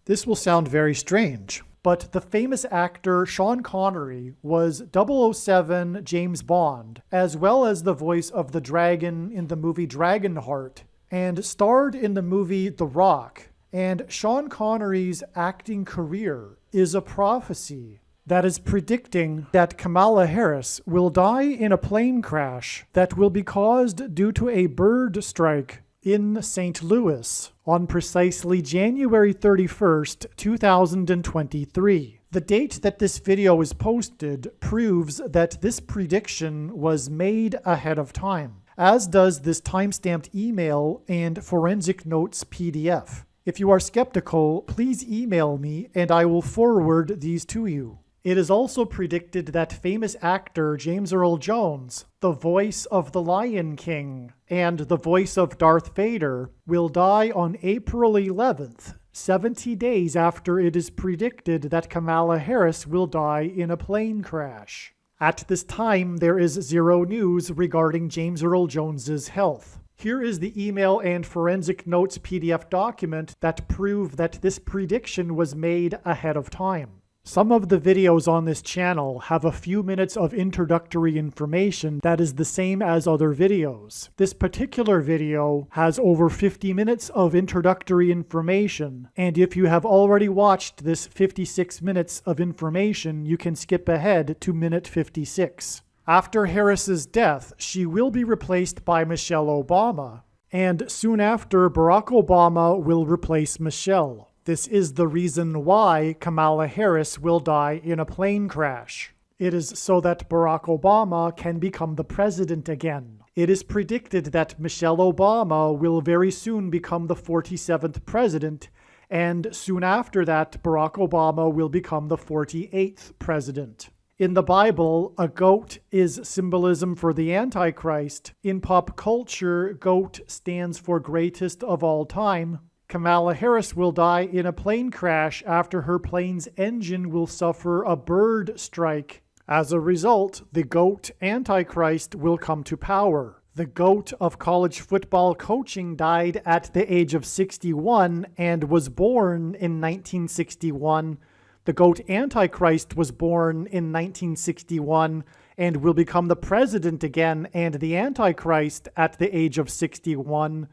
This will sound very strange, but the famous actor Sean Connery was 007 James Bond, as well as the voice of the dragon in the movie Dragonheart, and starred in the movie The Rock. And Sean Connery's acting career is a prophecy that is predicting that Kamala Harris will die in a plane crash that will be caused due to a bird strike in St. Louis on precisely January 31st, 2023. The date that this video is posted proves that this prediction was made ahead of time, as does this timestamped email and forensic notes PDF. If you are skeptical, please email me and I will forward these to you. It is also predicted that famous actor James Earl Jones, the voice of the Lion King and the voice of Darth Vader, will die on April 11th, 70 days after it is predicted that Kamala Harris will die in a plane crash. At this time, there is zero news regarding James Earl Jones's health. Here is the email and forensic notes PDF document that prove that this prediction was made ahead of time. Some of the videos on this channel have a few minutes of introductory information that is the same as other videos. This particular video has over 50 minutes of introductory information, and if you have already watched this 56 minutes of information, you can skip ahead to minute 56. After Harris's death, she will be replaced by Michelle Obama, and soon after, Barack Obama will replace Michelle. This is the reason why Kamala Harris will die in a plane crash. It is so that Barack Obama can become the president again. It is predicted that Michelle Obama will very soon become the 47th president, and soon after that, Barack Obama will become the 48th president. In the Bible, a goat is symbolism for the Antichrist. In pop culture, GOAT stands for greatest of all time. Kamala Harris will die in a plane crash after her plane's engine will suffer a bird strike. As a result, the GOAT Antichrist will come to power. The GOAT of college football coaching died at the age of 61 and was born in 1961. The GOAT Antichrist was born in 1961 and will become the president again and the Antichrist at the age of 61.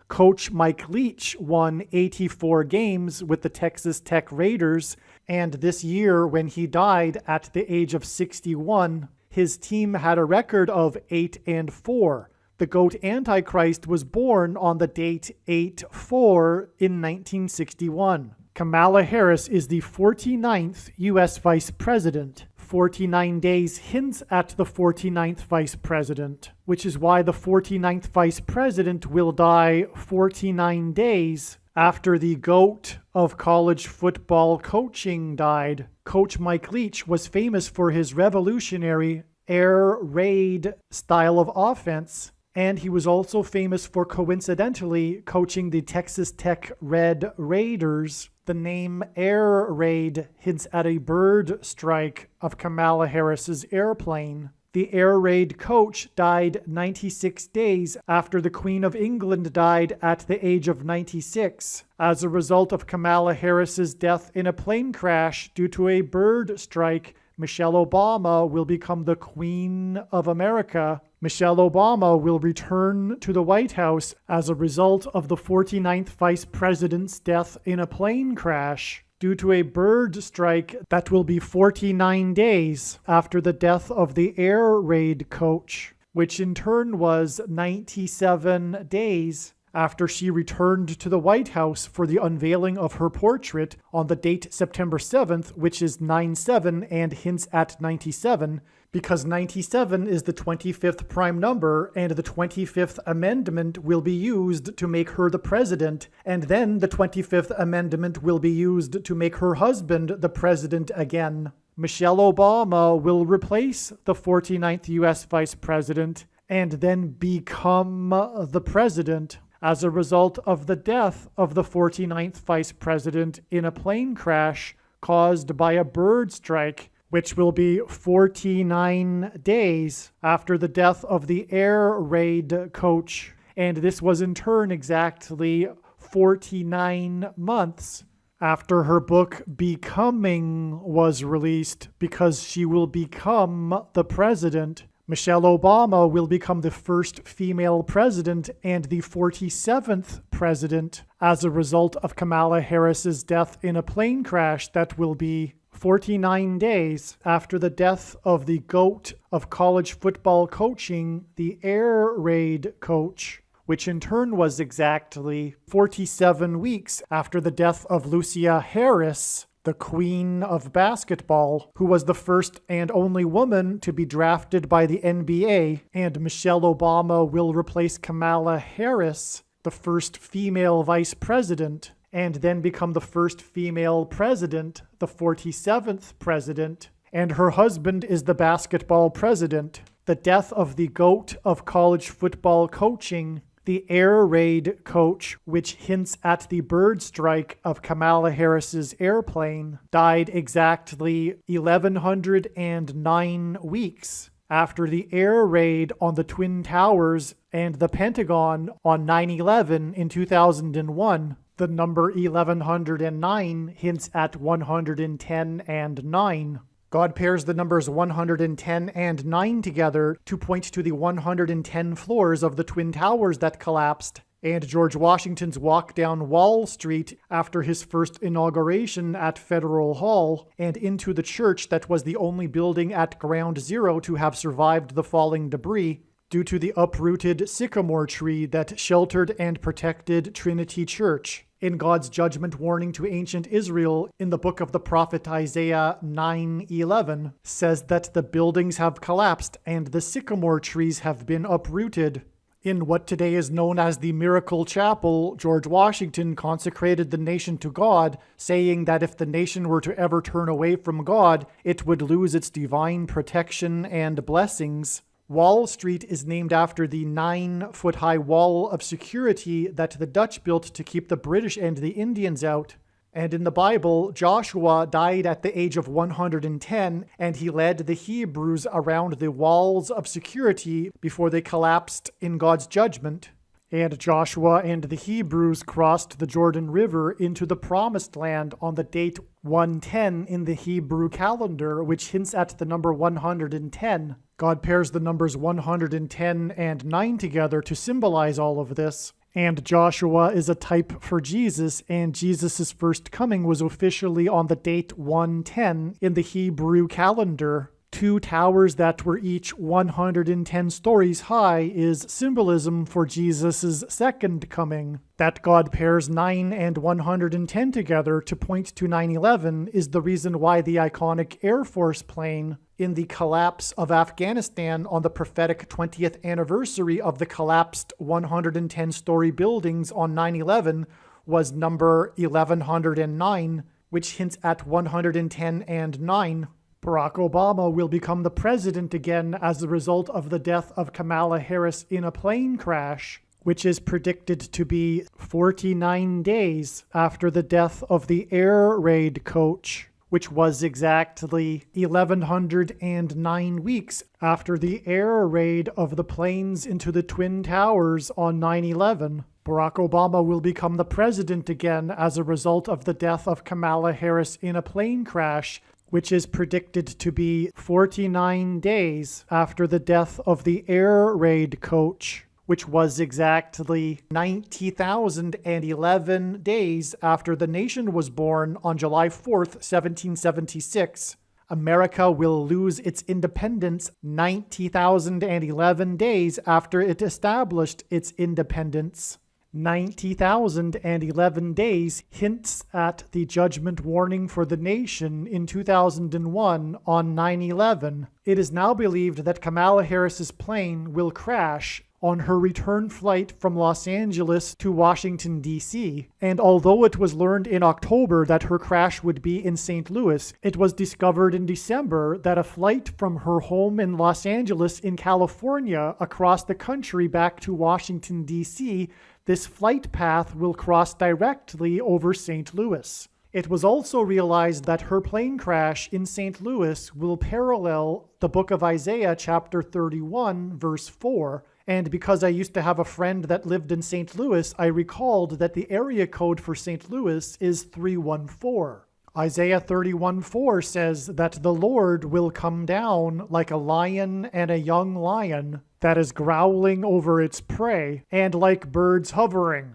Coach Mike Leach won 84 games with the Texas Tech Raiders, and this year, when he died at the age of 61, his team had a record of 8-4. The GOAT Antichrist was born on the date 8-4 in 1961. Kamala Harris is the 49th U.S. Vice President. 49 days hints at the 49th Vice President, which is why the 49th Vice President will die 49 days after the GOAT of college football coaching died. Coach Mike Leach was famous for his revolutionary air raid style of offense, and he was also famous for coincidentally coaching the Texas Tech Red Raiders. The name Air Raid hints at a bird strike of Kamala Harris's airplane. The Air Raid coach died 96 days after the Queen of England died at the age of 96. As a result of Kamala Harris's death in a plane crash due to a bird strike, Michelle Obama will become the Queen of America. Michelle Obama will return to the White House as a result of the 49th Vice President's death in a plane crash due to a bird strike that will be 49 days after the death of the Air Raid coach, which in turn was 97 days after she returned to the White House for the unveiling of her portrait on the date September 7th, which is 9/7 and hints at 97, because 97 is the 25th prime number, and the 25th Amendment will be used to make her the president, and then the 25th Amendment will be used to make her husband the president again. Michelle Obama will replace the 49th U.S. Vice President and then become the president as a result of the death of the 49th Vice President in a plane crash caused by a bird strike, which will be 49 days after the death of the Air Raid coach. And this was in turn exactly 49 months after her book Becoming was released, because she will become the president. Michelle Obama will become the first female president and the 47th president as a result of Kamala Harris's death in a plane crash that will be 49 days after the death of the GOAT of college football coaching, the air raid coach, which in turn was exactly 47 weeks after the death of Lucia Harris, the queen of basketball, who was the first and only woman to be drafted by the NBA, and Michelle Obama will replace Kamala Harris, the first female vice president, and then become the first female president, the 47th president, and her husband is the basketball president. The death of the GOAT of college football coaching, the air raid coach, which hints at the bird strike of Kamala Harris's airplane, died exactly 1,109 weeks after the air raid on the Twin Towers and the Pentagon on 9/11 in 2001. The number 1109 hints at 110 and 9. God pairs the numbers 110 and 9 together to point to the 110 floors of the Twin Towers that collapsed, and George Washington's walk down Wall Street after his first inauguration at Federal Hall, and into the church that was the only building at Ground Zero to have survived the falling debris, due to the uprooted sycamore tree that sheltered and protected Trinity Church. In God's judgment warning to ancient Israel in the book of the prophet Isaiah 9:11 says that the buildings have collapsed and the sycamore trees have been uprooted. In what today is known as the Miracle Chapel, George Washington consecrated the nation to God, saying that if the nation were to ever turn away from God, it would lose its divine protection and blessings. Wall Street is named after the 9-foot-high wall of security that the Dutch built to keep the British and the Indians out. And in the Bible, Joshua died at the age of 110, and he led the Hebrews around the walls of security before they collapsed in God's judgment. And Joshua and the Hebrews crossed the Jordan River into the Promised Land on the date 110 in the Hebrew calendar, which hints at the number 110. God pairs the numbers 110 and 9 together to symbolize all of this. And Joshua is a type for Jesus, and Jesus' first coming was officially on the date 110 in the Hebrew calendar. 2 towers that were each 110 stories high is symbolism for Jesus' second coming. That God pairs 9 and 110 together to point to 9/11 is the reason why the iconic Air Force plane in the collapse of Afghanistan on the prophetic 20th anniversary of the collapsed 110-story buildings on 9/11 was number 1109, which hints at 110 and 9. Barack Obama will become the president again as a result of the death of Kamala Harris in a plane crash, which is predicted to be 49 days after the death of the air raid coach, which was exactly 1,109 weeks after the air raid of the planes into the Twin Towers on 9/11. Barack Obama will become the president again as a result of the death of Kamala Harris in a plane crash, which is predicted to be 49 days after the death of the air raid coach, which was exactly 90,011 days after the nation was born on July 4th, 1776. America will lose its independence 90,011 days after it established its independence. 90,011 days hints at the judgment warning for the nation in 2001 on 9/11. It is now believed that Kamala Harris's plane will crash on her return flight from Los Angeles to Washington, D.C., and although it was learned in October that her crash would be in St. Louis, it was discovered in December that a flight from her home in Los Angeles in California across the country back to Washington, D.C., this flight path will cross directly over St. Louis. It was also realized that her plane crash in St. Louis will parallel the book of Isaiah chapter 31, verse 4, And because I used to have a friend that lived in St. Louis, I recalled that the area code for St. Louis is 314. Isaiah 31:4 says that the Lord will come down like a lion and a young lion that is growling over its prey, and like birds hovering.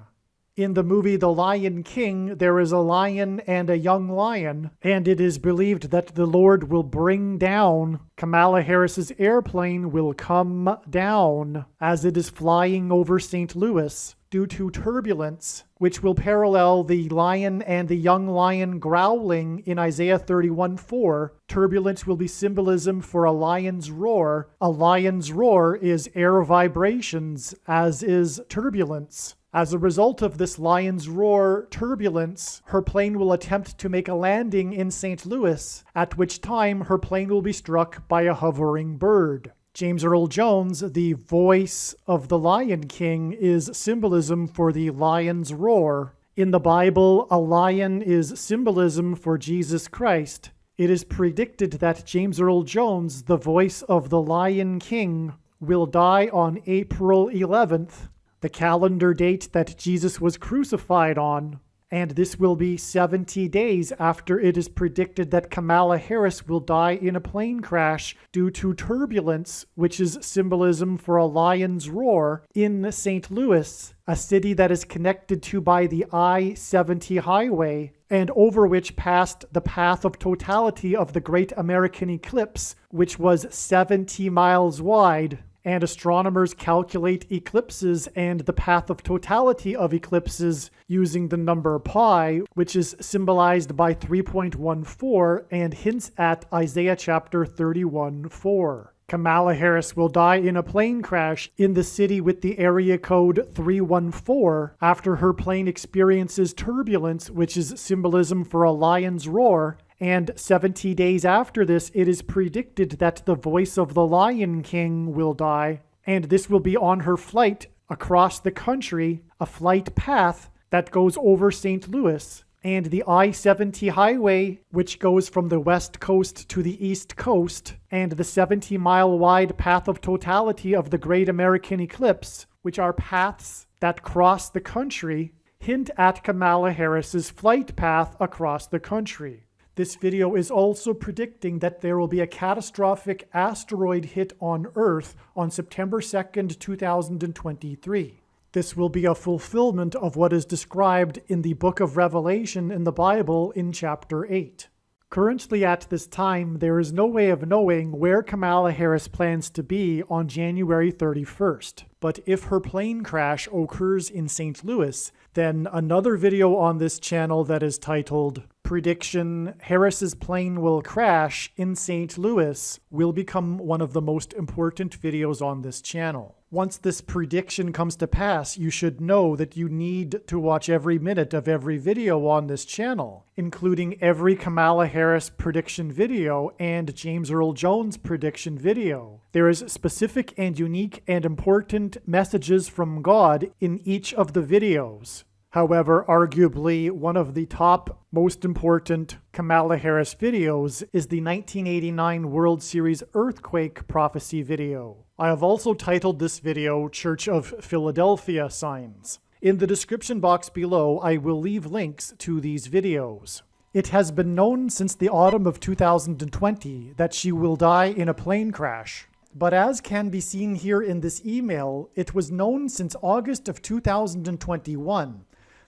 In the movie The Lion King, there is a lion and a young lion, and it is believed that the Lord will bring down, Kamala Harris's airplane will come down as it is flying over St. Louis due to turbulence, which will parallel the lion and the young lion growling in Isaiah 31:4. Turbulence will be symbolism for a lion's roar. A lion's roar is air vibrations, as is turbulence. As a result of this lion's roar turbulence, her plane will attempt to make a landing in St. Louis, at which time her plane will be struck by a hovering bird. James Earl Jones, the voice of the Lion King, is symbolism for the lion's roar. In the Bible, a lion is symbolism for Jesus Christ. It is predicted that James Earl Jones, the voice of the Lion King, will die on April 11th, the calendar date that Jesus was crucified on. And this will be 70 days after it is predicted that Kamala Harris will die in a plane crash due to turbulence, which is symbolism for a lion's roar, in St. Louis, a city that is connected to by the I-70 highway, and over which passed the path of totality of the Great American Eclipse, which was 70 miles wide. And astronomers calculate eclipses and the path of totality of eclipses using the number pi, which is symbolized by 3.14 and hints at Isaiah chapter 31:4. Kamala Harris will die in a plane crash in the city with the area code 314 after her plane experiences turbulence, which is symbolism for a lion's roar. And 70 days after this, it is predicted that the voice of the Lion King will die. And this will be on her flight across the country, a flight path that goes over St. Louis. And the I-70 highway, which goes from the west coast to the east coast, and the 70-mile wide path of totality of the Great American Eclipse, which are paths that cross the country, hint at Kamala Harris's flight path across the country. This video is also predicting that there will be a catastrophic asteroid hit on Earth on September 2nd, 2023. This will be a fulfillment of what is described in the book of Revelation in the Bible in chapter 8. Currently at this time, there is no way of knowing where Kamala Harris plans to be on January 31st. But if her plane crash occurs in St. Louis, then another video on this channel that is titled Prediction Harris's Plane Will Crash in St. Louis will become one of the most important videos on this channel. Once this prediction comes to pass, you should know that you need to watch every minute of every video on this channel, including every Kamala Harris prediction video and James Earl Jones prediction video. There is specific and unique and important messages from God in each of the videos. However, arguably, one of the top most important Kamala Harris videos is the 1989 World Series earthquake prophecy video. I have also titled this video Church of Philadelphia Signs. In the description box below, I will leave links to these videos. It has been known since the autumn of 2020 that she will die in a plane crash. But as can be seen here in this email, it was known since August of 2021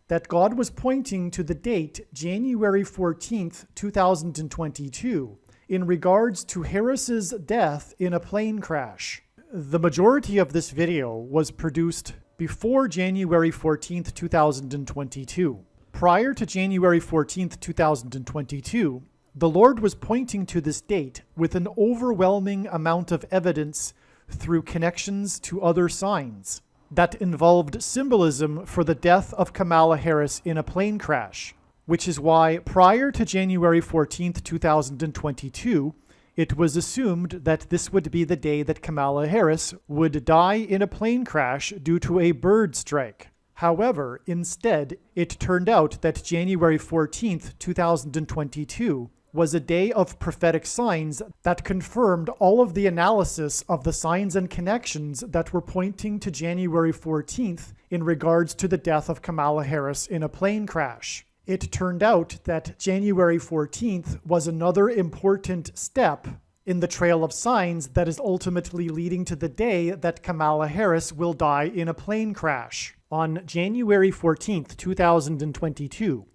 that God was pointing to the date January 14th, 2022 in regards to Harris's death in a plane crash. The majority of this video was produced before January 14th, 2022. Prior to January 14th, 2022, the Lord was pointing to this date with an overwhelming amount of evidence through connections to other signs that involved symbolism for the death of Kamala Harris in a plane crash, which is why prior to January 14th, 2022, it was assumed that this would be the day that Kamala Harris would die in a plane crash due to a bird strike. However, instead, it turned out that January 14th, 2022 was a day of prophetic signs that confirmed all of the analysis of the signs and connections that were pointing to January 14th in regards to the death of Kamala Harris in a plane crash. It turned out that January 14th was another important step in the trail of signs that is ultimately leading to the day that Kamala Harris will die in a plane crash. On January 14th, 2022,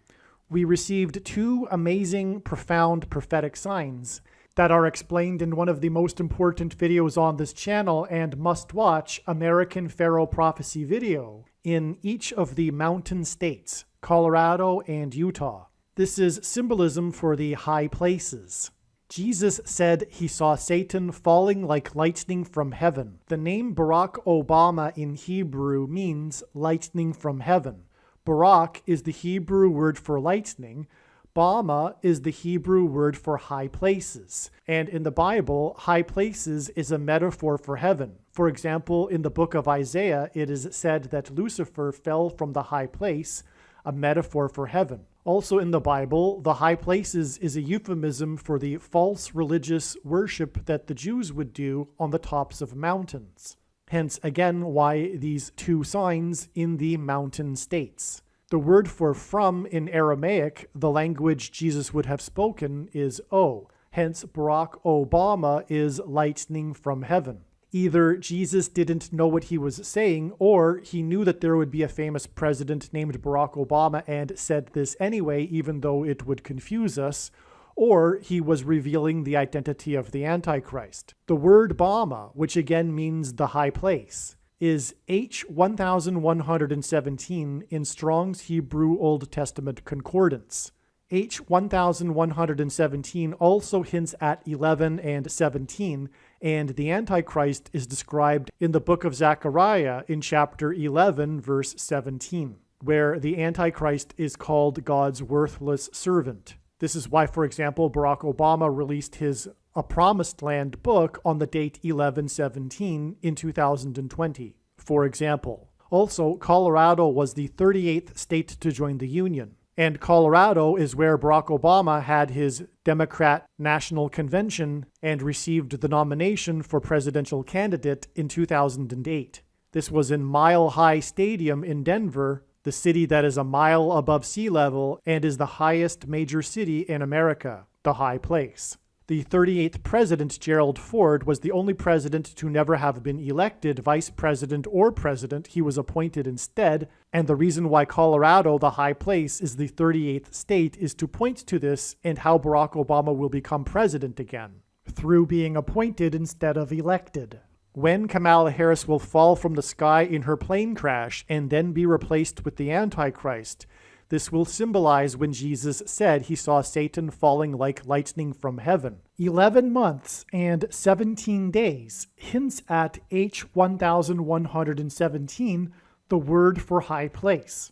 we received two amazing, profound prophetic signs that are explained in one of the most important videos on this channel and must-watch American Pharaoh Prophecy video in each of the mountain states, Colorado and Utah. This is symbolism for the high places. Jesus said he saw Satan falling like lightning from heaven. The name Barack Obama in Hebrew means lightning from heaven. Barak is the Hebrew word for lightning. Bama is the Hebrew word for high places. And in the Bible, high places is a metaphor for heaven. For example, in the book of Isaiah, it is said that Lucifer fell from the high place, a metaphor for heaven. Also in the Bible, the high places is a euphemism for the false religious worship that the Jews would do on the tops of mountains. Hence, again, why these two signs in the mountain states. The word for from in Aramaic, the language Jesus would have spoken, is O. Hence, Barack Obama is lightning from heaven. Either Jesus didn't know what he was saying, or he knew that there would be a famous president named Barack Obama and said this anyway, even though it would confuse us, or he was revealing the identity of the Antichrist. The word Bama, which again means the high place, is H1117 in Strong's Hebrew Old Testament Concordance. H1117 also hints at 11 and 17, and the Antichrist is described in the book of Zechariah in chapter 11, verse 17, where the Antichrist is called God's worthless servant. This is why, for example, Barack Obama released his A Promised Land book on the date 11/17 in 2020, for example. Also, Colorado was the 38th state to join the Union. And Colorado is where Barack Obama had his Democrat National Convention and received the nomination for presidential candidate in 2008. This was in Mile High Stadium in Denver, the city that is a mile above sea level and is the highest major city in America, the high place. The 38th president, Gerald Ford, was the only president to never have been elected vice president or president. He was appointed instead. And the reason why Colorado, the high place, is the 38th state is to point to this and how Barack Obama will become president again, through being appointed instead of elected. When Kamala Harris will fall from the sky in her plane crash and then be replaced with the Antichrist, this will symbolize when Jesus said he saw Satan falling like lightning from heaven. 11 months and 17 days hints at H1117, the word for high place.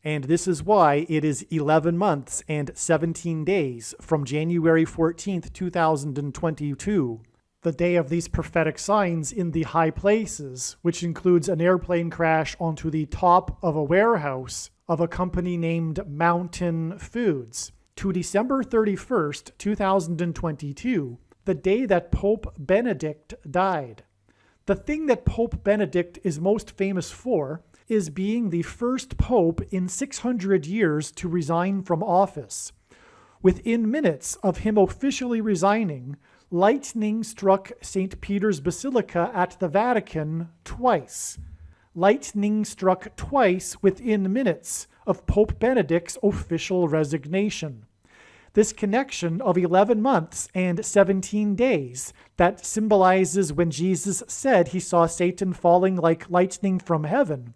And this is why it is 11 months and 17 days from January 14th, 2022, the day of these prophetic signs in the high places, which includes an airplane crash onto the top of a warehouse of a company named Mountain Foods, to December 31st, 2022, the day that Pope Benedict died. The thing that Pope Benedict is most famous for is being the first pope in 600 years to resign from office. Within minutes of him officially resigning, lightning struck St. Peter's Basilica at the Vatican twice. Lightning struck twice within minutes of Pope Benedict's official resignation. This connection of 11 months and 17 days that symbolizes when Jesus said he saw Satan falling like lightning from heaven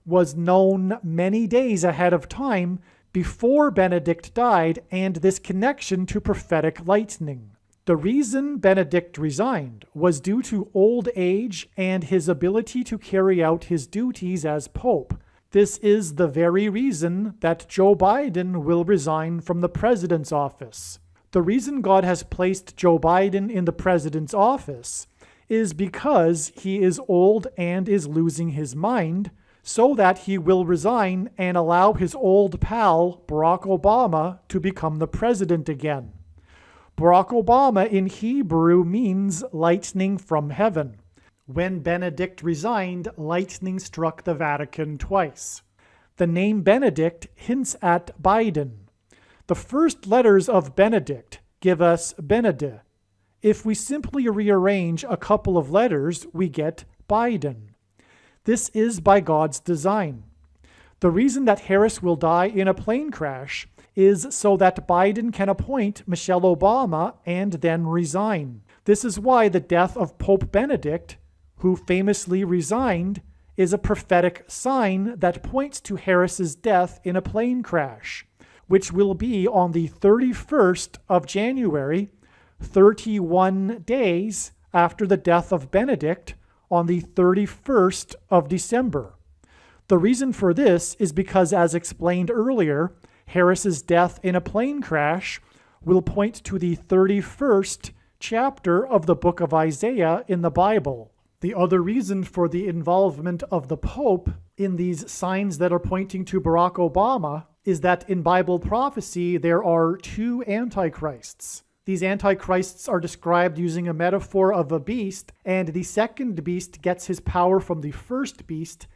was known many days ahead of time before Benedict died, and this connection to prophetic lightning. The reason Benedict resigned was due to old age and his ability to carry out his duties as pope. This is the very reason that Joe Biden will resign from the president's office. The reason God has placed Joe Biden in the president's office is because he is old and is losing his mind, so that he will resign and allow his old pal, Barack Obama, to become the president again. Barack Obama in Hebrew means lightning from heaven. When Benedict resigned, lightning struck the Vatican twice. The name Benedict hints at Biden. The first letters of Benedict give us Benede. If we simply rearrange a couple of letters, we get Biden. This is by God's design. The reason that Harris will die in a plane crash is so that Biden can appoint Michelle Obama and then resign. This is why the death of Pope Benedict, who famously resigned, is a prophetic sign that points to Harris's death in a plane crash, which will be on the 31st of January, 31 days after the death of Benedict on the 31st of December. The reason for this is because, as explained earlier, Harris's death in a plane crash will point to the 31st chapter of the book of Isaiah in the Bible. The other reason for the involvement of the Pope in these signs that are pointing to Barack Obama is that in Bible prophecy there are two antichrists. These antichrists are described using a metaphor of a beast, and the second beast gets his power from the first beast.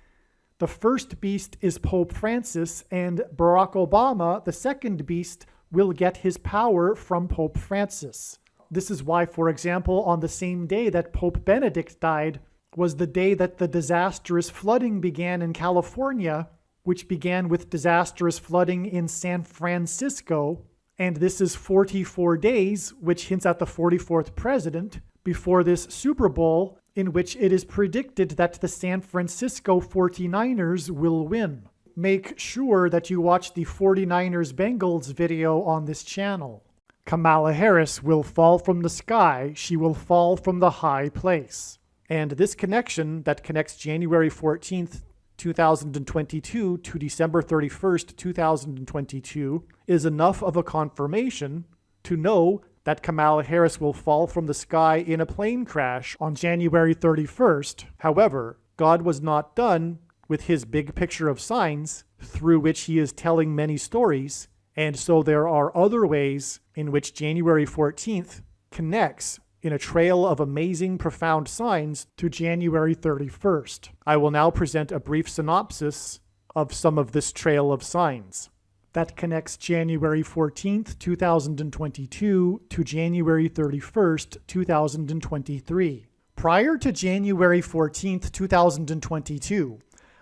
The first beast is Pope Francis, and Barack Obama, the second beast, will get his power from Pope Francis. This is why, for example, on the same day that Pope Benedict died was the day that the disastrous flooding began in California, which began with disastrous flooding in San Francisco. And this is 44 days, which hints at the 44th president, before this Super Bowl, in which it is predicted that the San Francisco 49ers will win. Make sure that you watch the 49ers Bengals video on this channel. Kamala Harris will fall from the sky. She will fall from the high place. And this connection that connects January 14th, 2022 to December 31st, 2022 is enough of a confirmation to know that Kamala Harris will fall from the sky in a plane crash on January 31st. However, God was not done with his big picture of signs through which he is telling many stories, and so there are other ways in which January 14th connects in a trail of amazing, profound signs to January 31st. I will now present a brief synopsis of some of this trail of signs that connects January 14th, 2022 to January 31st, 2023. Prior to January 14th, 2022,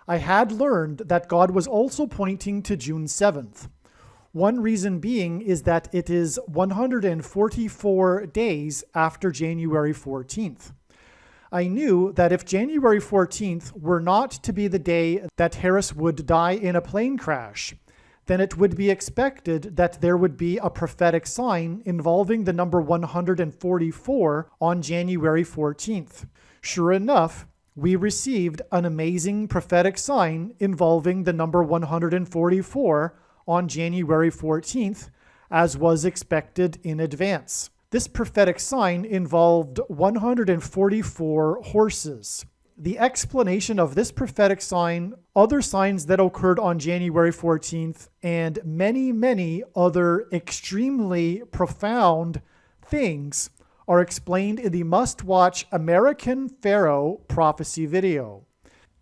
I had learned that God was also pointing to June 7th. One reason being is that it is 144 days after January 14th. I knew that if January 14th were not to be the day that Harris would die in a plane crash, then it would be expected that there would be a prophetic sign involving the number 144 on January 14th. Sure enough, we received an amazing prophetic sign involving the number 144 on January 14th, as was expected in advance. This prophetic sign involved 144 horses. The explanation of this prophetic sign, other signs that occurred on January 14th, and many, many other extremely profound things are explained in the must-watch American Pharaoh prophecy video.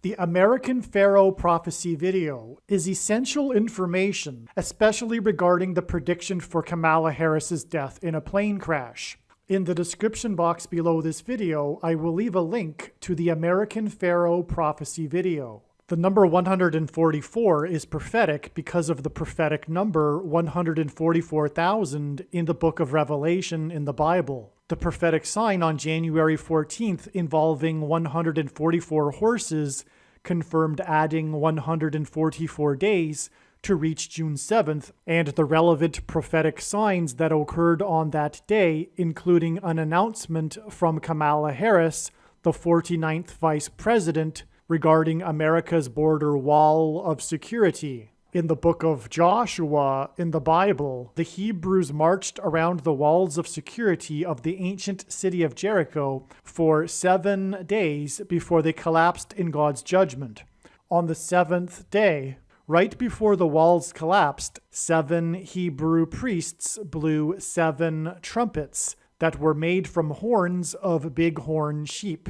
The American Pharaoh prophecy video is essential information, especially regarding the prediction for Kamala Harris's death in a plane crash. In the description box below this video, I will leave a link to the American Pharaoh prophecy video. The number 144 is prophetic because of the prophetic number 144,000 in the book of Revelation in the Bible. The prophetic sign on January 14th involving 144 horses confirmed adding 144 days to reach June 7th, and the relevant prophetic signs that occurred on that day, including an announcement from Kamala Harris, the 49th Vice President, regarding America's border wall of security. In the book of Joshua in the Bible, the Hebrews marched around the walls of security of the ancient city of Jericho for 7 days before they collapsed in God's judgment. On the 7th day, Right before the walls collapsed, 7 Hebrew priests blew 7 trumpets that were made from horns of bighorn sheep.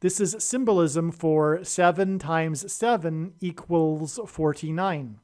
This is symbolism for 7 times 7 equals 49.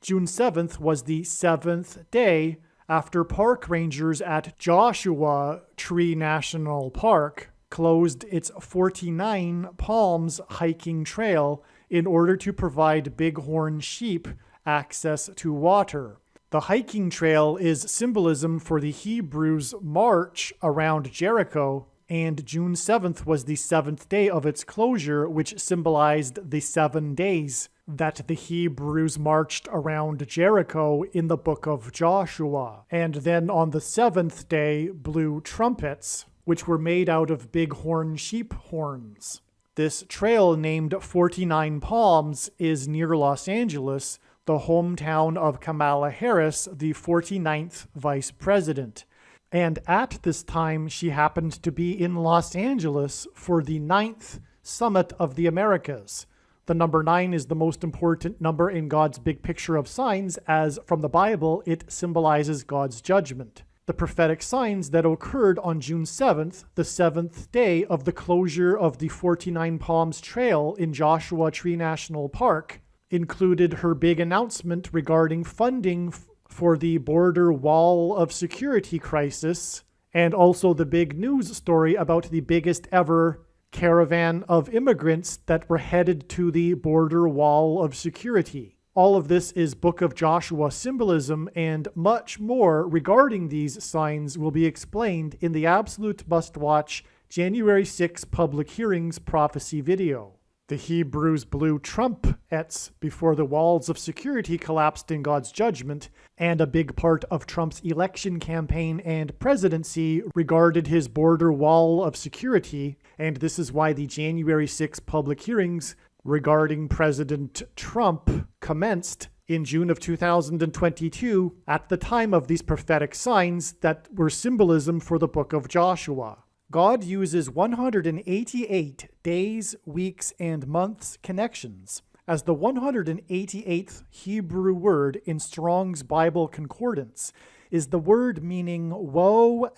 June 7th was the 7th day after park rangers at Joshua Tree National Park closed its 49 Palms hiking trail in order to provide bighorn sheep access to water. The hiking trail is symbolism for the Hebrews' march around Jericho, and June 7th was the 7th day of its closure, which symbolized the 7 days that the Hebrews marched around Jericho in the book of Joshua. And then on the 7th day blew trumpets, which were made out of bighorn sheep horns. This trail, named 49 Palms, is near Los Angeles, the hometown of Kamala Harris, the 49th vice president. And at this time, she happened to be in Los Angeles for the 9th Summit of the Americas. The number 9 is the most important number in God's big picture of signs, as from the Bible, it symbolizes God's judgment. The prophetic signs that occurred on June 7th, the 7th day of the closure of the 49 Palms Trail in Joshua Tree National Park, included her big announcement regarding funding for the border wall of security crisis, and also the big news story about the biggest ever caravan of immigrants that were headed to the border wall of security. All of this is Book of Joshua symbolism, and much more regarding these signs will be explained in the absolute must-watch January 6 public hearings prophecy video. The Hebrews blew trumpets before the walls of security collapsed in God's judgment, and a big part of Trump's election campaign and presidency regarded his border wall of security, and this is why the January 6 public hearings regarding President Trump commenced in June of 2022 at the time of these prophetic signs that were symbolism for the book of Joshua. God uses 188 days, weeks, and months connections as the 188th Hebrew word in Strong's Bible Concordance is the word meaning woe!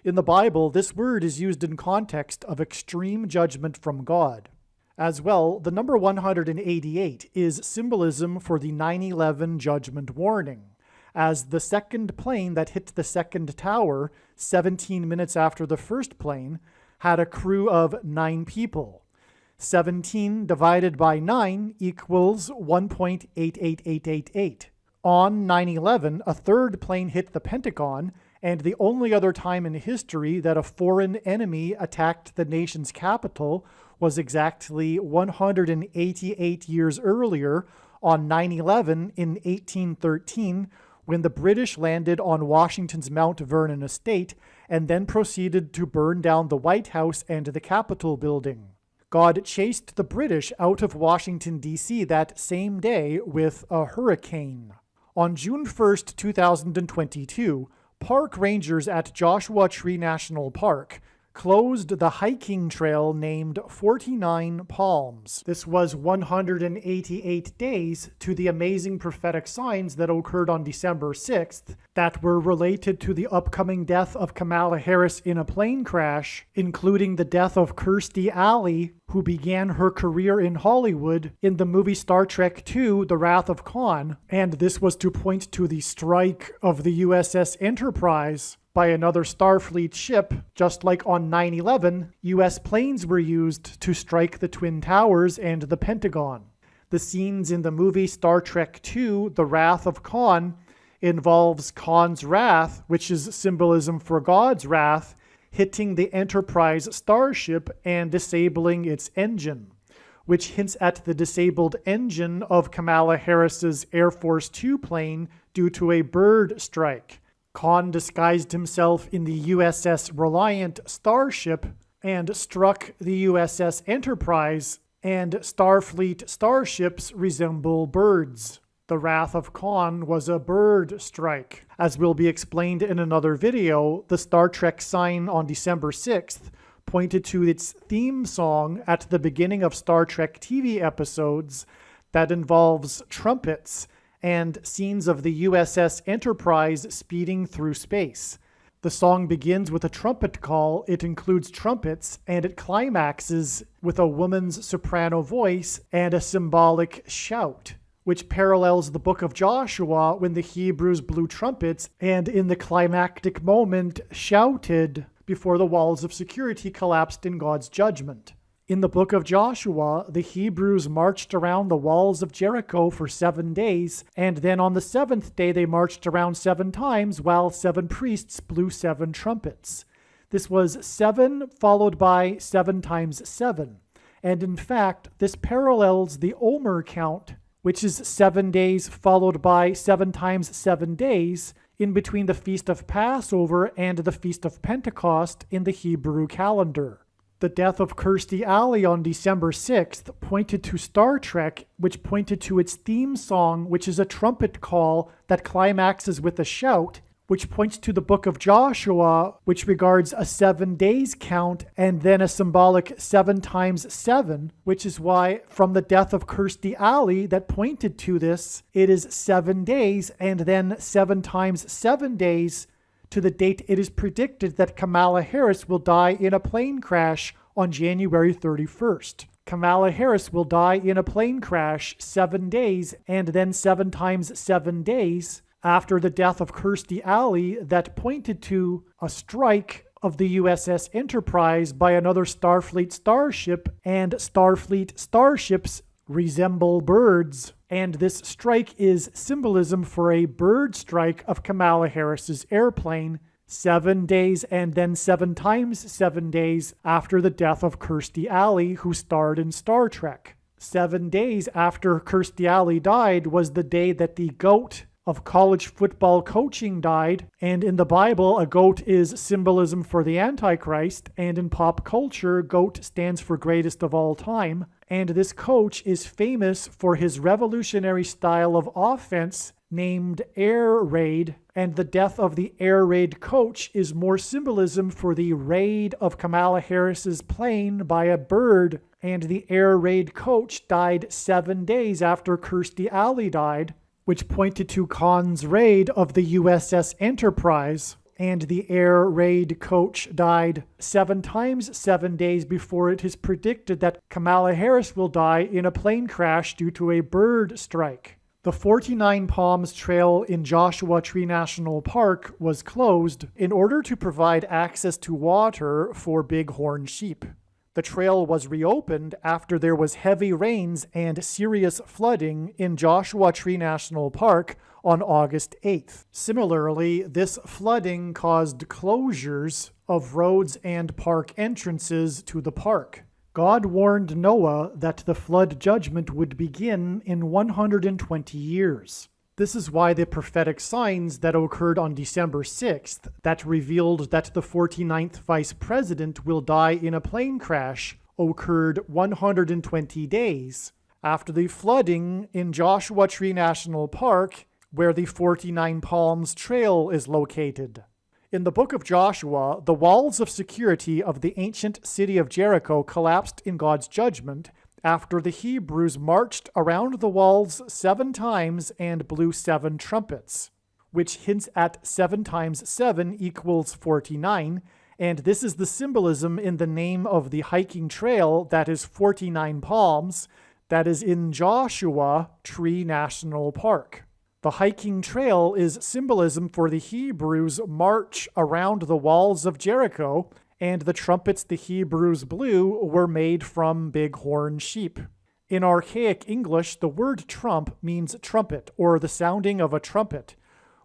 In the Bible, this word is used in context of extreme judgment from God. As well, the number 188 is symbolism for the 9/11 judgment warning, as the second plane that hit the second tower 17 minutes after the first plane had a crew of 9 people. 17 divided by 9 equals 1.88888. On 9/11, a third plane hit the Pentagon, and the only other time in history that a foreign enemy attacked the nation's capital was exactly 188 years earlier on 9/11 in 1813, when the British landed on Washington's Mount Vernon estate and then proceeded to burn down the White House and the Capitol building. God chased the British out of Washington, D.C. that same day with a hurricane. On June 1st, 2022, park rangers at Joshua Tree National Park closed the hiking trail named 49 Palms. This was 188 days to the amazing prophetic signs that occurred on December 6th that were related to the upcoming death of Kamala Harris in a plane crash, including the death of Kirstie Alley, who began her career in Hollywood in the movie Star Trek II, The Wrath of Khan, and this was to point to the strike of the USS Enterprise by another Starfleet ship. Just like on 9/11, U.S. planes were used to strike the Twin Towers and the Pentagon. The scenes in the movie Star Trek II, The Wrath of Khan, involves Khan's wrath, which is symbolism for God's wrath, hitting the Enterprise starship and disabling its engine, which hints at the disabled engine of Kamala Harris's Air Force Two plane due to a bird strike. Khan disguised himself in the USS Reliant starship and struck the USS Enterprise, and Starfleet starships resemble birds. The Wrath of Khan was a bird strike. As will be explained in another video, the Star Trek sign on December 6th pointed to its theme song at the beginning of Star Trek TV episodes that involves trumpets and scenes of the USS Enterprise speeding through space. The song begins with a trumpet call, it includes trumpets, and it climaxes with a woman's soprano voice and a symbolic shout, which parallels the book of Joshua when the Hebrews blew trumpets and in the climactic moment shouted before the walls of security collapsed in God's judgment. In the book of Joshua, the Hebrews marched around the walls of Jericho for 7 days, and then on the 7th day they marched around 7 times while 7 priests blew 7 trumpets. This was 7 followed by 7 times 7. And in fact, this parallels the Omer count, which is 7 days followed by 7 times 7 days, in between the Feast of Passover and the Feast of Pentecost in the Hebrew calendar. The death of Kirstie Alley on December 6th pointed to Star Trek, which pointed to its theme song, which is a trumpet call that climaxes with a shout, which points to the book of Joshua, which regards a 7 days count and then a symbolic 7 times 7, which is why from the death of Kirstie Alley that pointed to this, it is 7 days and then 7 times 7 days to the date it is predicted that Kamala Harris will die in a plane crash on January 31st. Kamala Harris will die in a plane crash 7 days and then 7 times 7 days after the death of Kirstie Alley that pointed to a strike of the USS Enterprise by another Starfleet starship, and Starfleet starships resemble birds. And this strike is symbolism for a bird strike of Kamala Harris's airplane 7 days and then 7 times 7 days after the death of Kirstie Alley, who starred in Star Trek. 7 days after Kirstie Alley died was the day that the GOAT of college football coaching died, and in the Bible, a goat is symbolism for the Antichrist, and in pop culture, GOAT stands for greatest of all time, and this coach is famous for his revolutionary style of offense named air raid, and the death of the air raid coach is more symbolism for the raid of Kamala Harris's plane by a bird, and the air raid coach died 7 days after Kirstie Alley died, which pointed to Khan's raid of the USS Enterprise, and the air raid coach died 7 times 7 days before it is predicted that Kamala Harris will die in a plane crash due to a bird strike. The 49 Palms Trail in Joshua Tree National Park was closed in order to provide access to water for bighorn sheep. The trail was reopened after there was heavy rains and serious flooding in Joshua Tree National Park on August 8th. Similarly, this flooding caused closures of roads and park entrances to the park. God warned Noah that the flood judgment would begin in 120 years. This is why the prophetic signs that occurred on December 6th that revealed that the 49th vice president will die in a plane crash occurred 120 days after the flooding in Joshua Tree National Park, where the 49 Palms Trail is located. In the book of Joshua, the walls of security of the ancient city of Jericho collapsed in God's judgment after the Hebrews marched around the walls 7 times and blew 7 trumpets, which hints at 7 times 7 equals 49, and this is the symbolism in the name of the hiking trail that is 49 Palms, that is in Joshua Tree National Park. The hiking trail is symbolism for the Hebrews' march around the walls of Jericho, and the trumpets the Hebrews blew were made from bighorn sheep. In archaic English, the word trump means trumpet, or the sounding of a trumpet,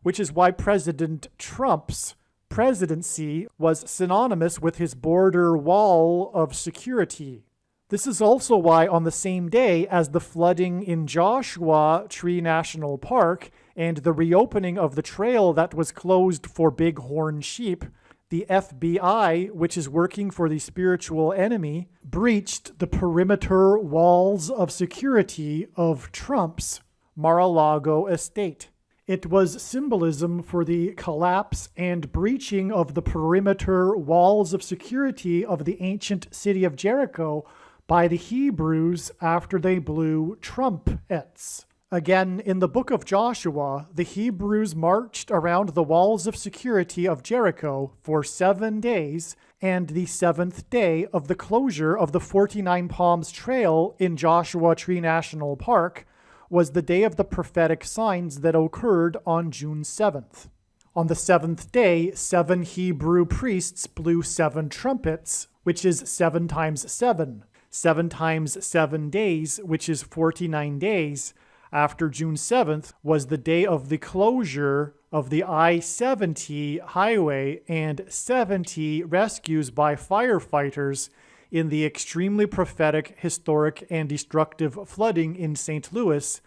which is why President Trump's presidency was synonymous with his border wall of security. This is also why on the same day as the flooding in Joshua Tree National Park and the reopening of the trail that was closed for bighorn sheep, the FBI, which is working for the spiritual enemy, breached the perimeter walls of security of Trump's Mar-a-Lago estate. It was symbolism for the collapse and breaching of the perimeter walls of security of the ancient city of Jericho by the Hebrews after they blew trumpets. Again, in the book of Joshua, the Hebrews marched around the walls of security of Jericho for 7 days, and the 7th day of the closure of the 49 Palms Trail in Joshua Tree National Park was the day of the prophetic signs that occurred on June 7th. On the 7th day, 7 Hebrew priests blew 7 trumpets, which is 7 times 7. 7 times 7 days, which is 49 days, after June 7th was the day of the closure of the I-70 highway and 70 rescues by firefighters in the extremely prophetic, historic, and destructive flooding in St. Louis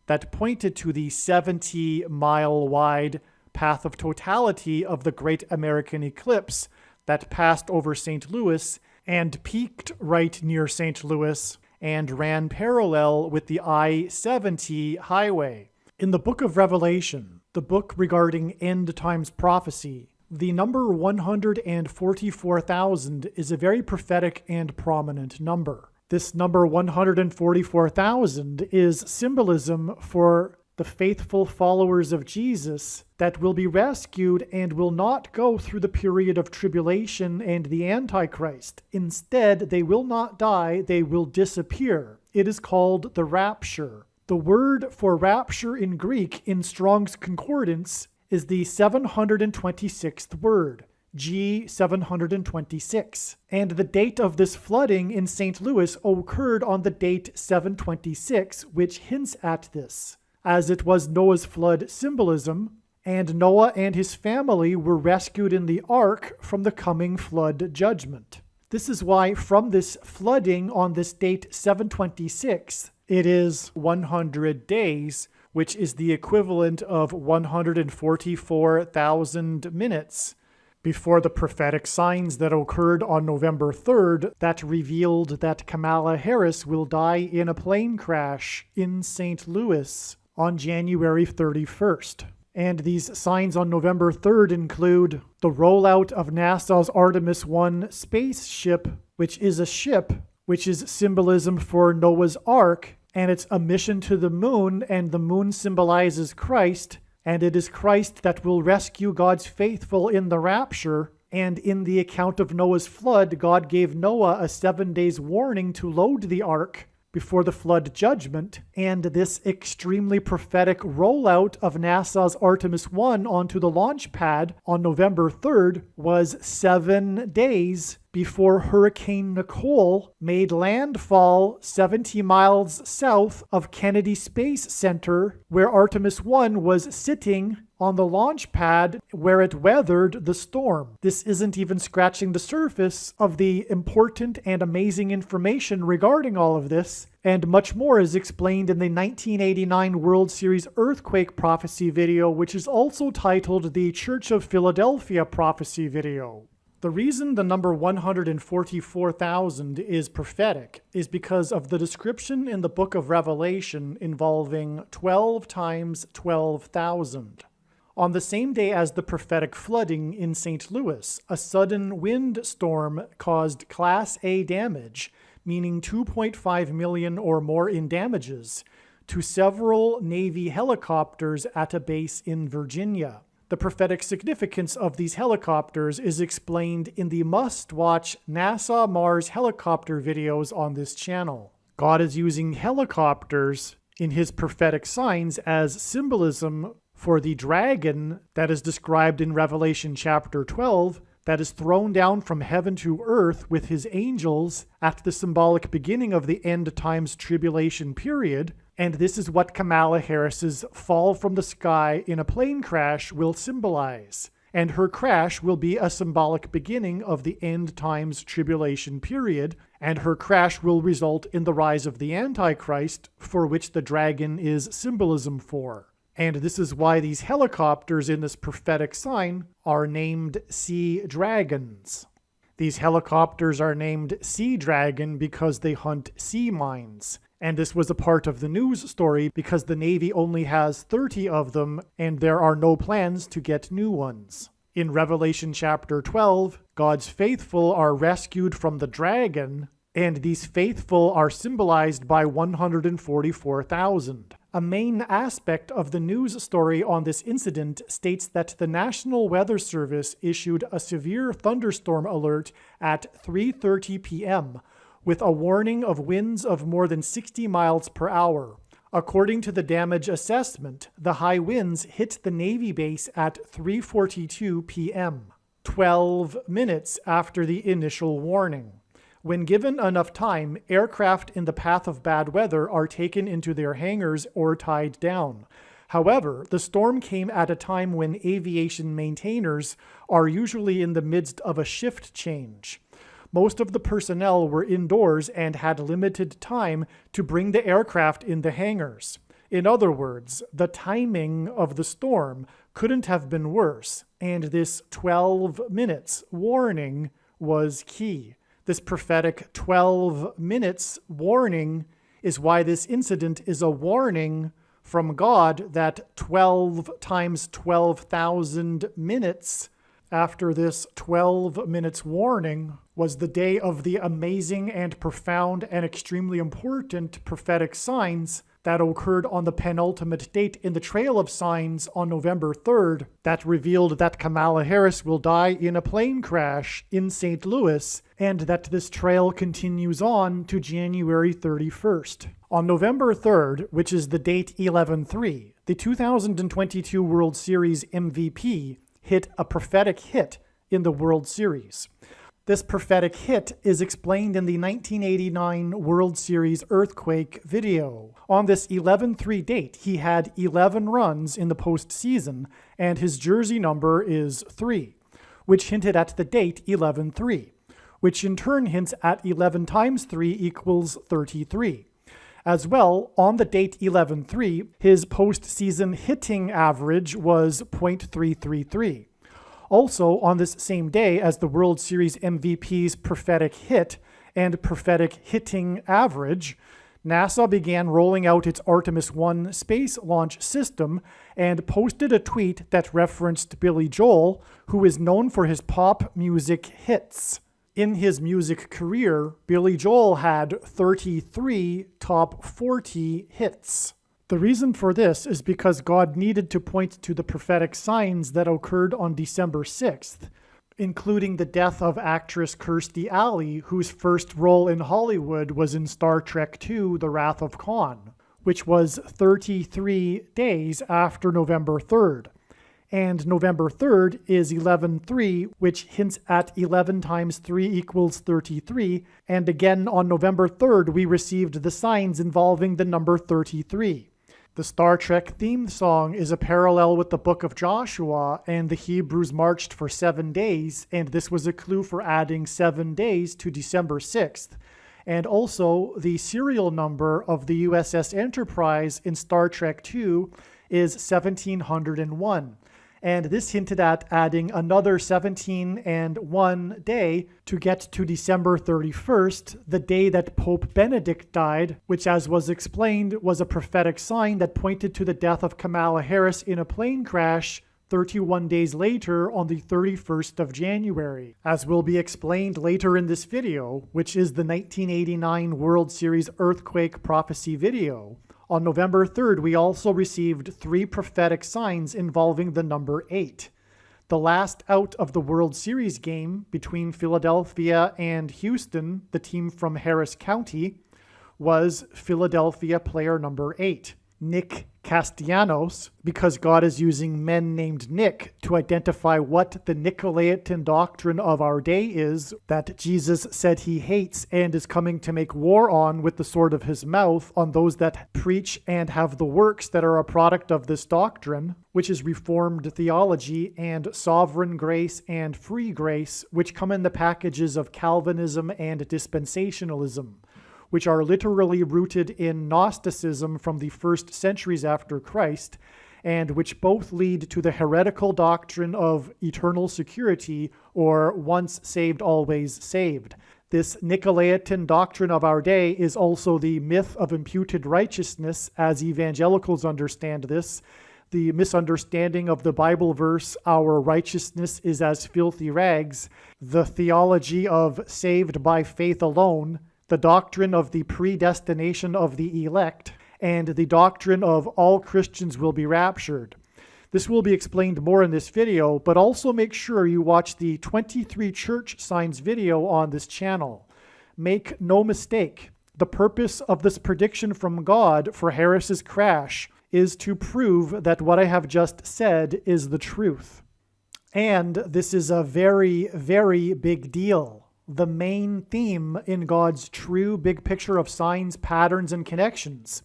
that pointed to the 70-mile-wide path of totality of the Great American Eclipse that passed over St. Louis and peaked right near St. Louis and ran parallel with the I-70 highway. In the book of Revelation, the book regarding end times prophecy, the number 144,000 is a very prophetic and prominent number. This number 144,000 is symbolism for the faithful followers of Jesus that will be rescued and will not go through the period of tribulation and the Antichrist. Instead, they will not die, they will disappear. It is called the rapture. The word for rapture in Greek in Strong's Concordance is the 726th word, G726. And the date of this flooding in St. Louis occurred on the date 726, which hints at this, as it was Noah's flood symbolism, and Noah and his family were rescued in the ark from the coming flood judgment. This is why from this flooding on this date 726, it is 100 days, which is the equivalent of 144,000 minutes before the prophetic signs that occurred on November 3rd that revealed that Kamala Harris will die in a plane crash in St. Louis on January 31st. And these signs on November 3rd include the rollout of NASA's Artemis 1 spaceship, which is a ship, which is symbolism for Noah's Ark, and it's a mission to the moon, and the moon symbolizes Christ, and it is Christ that will rescue God's faithful in the rapture. And in the account of Noah's flood, God gave Noah a 7 days warning to load the ark before the flood judgment, and this extremely prophetic rollout of NASA's Artemis 1 onto the launch pad on November 3rd was 7 days before Hurricane Nicole made landfall 70 miles south of Kennedy Space Center, where Artemis 1 was sitting on the launch pad where it weathered the storm. This isn't even scratching the surface of the important and amazing information regarding all of this, and much more is explained in the 1989 World Series earthquake prophecy video, which is also titled the Church of Philadelphia prophecy video. The reason the number 144,000 is prophetic is because of the description in the book of Revelation involving 12 times 12,000. On the same day as the prophetic flooding in St. Louis, a sudden wind storm caused Class A damage, meaning 2.5 million or more in damages, to several Navy helicopters at a base in Virginia. The prophetic significance of these helicopters is explained in the must-watch NASA Mars helicopter videos on this channel. God is using helicopters in his prophetic signs as symbolism for the dragon that is described in Revelation chapter 12 that is thrown down from heaven to earth with his angels at the symbolic beginning of the end times tribulation period. And this is what Kamala Harris's fall from the sky in a plane crash will symbolize. And her crash will be a symbolic beginning of the end times tribulation period, and her crash will result in the rise of the Antichrist, for which the dragon is symbolism for. And this is why these helicopters in this prophetic sign are named Sea Dragons. These helicopters are named Sea Dragon because they hunt sea mines. And this was a part of the news story because the Navy only has 30 of them and there are no plans to get new ones. In Revelation chapter 12, God's faithful are rescued from the dragon, and these faithful are symbolized by 144,000. A main aspect of the news story on this incident states that the National Weather Service issued a severe thunderstorm alert at 3:30 p.m., with a warning of winds of more than 60 miles per hour. According to the damage assessment, the high winds hit the Navy base at 3:42 p.m., 12 minutes after the initial warning. When given enough time, aircraft in the path of bad weather are taken into their hangars or tied down. However, the storm came at a time when aviation maintainers are usually in the midst of a shift change. Most of the personnel were indoors and had limited time to bring the aircraft in the hangars. In other words, the timing of the storm couldn't have been worse, and this 12 minutes warning was key. This prophetic 12 minutes warning is why this incident is a warning from God that 12 times 12,000 minutes after this 12 minutes warning was the day of the amazing and profound and extremely important prophetic signs that occurred on the penultimate date in the Trail of Signs on November 3rd that revealed that Kamala Harris will die in a plane crash in St. Louis, and that this trail continues on to January 31st. On November 3rd, which is the date 11/3, the 2022 World Series MVP hit a prophetic hit in the World Series. This prophetic hit is explained in the 1989 World Series earthquake video. On this 11/3 date, he had 11 runs in the postseason, and his jersey number is 3, which hinted at the date 11/3, which in turn hints at 11 times 3 equals 33. As well, on the date 11/3, his postseason hitting average was .333. Also, on this same day as the World Series MVP's prophetic hit and prophetic hitting average, NASA began rolling out its Artemis 1 space launch system and posted a tweet that referenced Billy Joel, who is known for his pop music hits. In his music career, Billy Joel had 33 top 40 hits. The reason for this is because God needed to point to the prophetic signs that occurred on December 6th, including the death of actress Kirstie Alley, whose first role in Hollywood was in Star Trek II: The Wrath of Khan, which was 33 days after November 3rd. And November 3rd is 11/3, which hints at 11 times 3 equals 33. And again, on November 3rd, we received the signs involving the number 33. The Star Trek theme song is a parallel with the Book of Joshua, and the Hebrews marched for 7 days, and this was a clue for adding 7 days to December 6th. And also, the serial number of the USS Enterprise in Star Trek II is 1701. And this hinted at adding another 17 and 1 day to get to December 31st, the day that Pope Benedict died, which, as was explained, was a prophetic sign that pointed to the death of Kamala Harris in a plane crash 31 days later on the 31st of January. As will be explained later in this video, which is the 1989 World Series earthquake prophecy video, on November 3rd, we also received 3 prophetic signs involving the number 8. The last out of the World Series game between Philadelphia and Houston, the team from Harris County, was Philadelphia player number 8, Nick Castellanos, because God is using men named Nick to identify what the Nicolaitan doctrine of our day is, that Jesus said he hates and is coming to make war on with the sword of his mouth on those that preach and have the works that are a product of this doctrine, which is Reformed theology, and sovereign grace and free grace, which come in the packages of Calvinism and dispensationalism, which are literally rooted in Gnosticism from the first centuries after Christ, and which both lead to the heretical doctrine of eternal security, or once saved, always saved. This Nicolaitan doctrine of our day is also the myth of imputed righteousness, as evangelicals understand this, the misunderstanding of the Bible verse, our righteousness is as filthy rags, the theology of saved by faith alone, the doctrine of the predestination of the elect, and the doctrine of all Christians will be raptured. This will be explained more in this video, but also make sure you watch the 23 church signs video on this channel. Make no mistake, the purpose of this prediction from God for Harris's crash is to prove that what I have just said is the truth. And this is a very, very big deal. The main theme in God's true big picture of signs, patterns, and connections,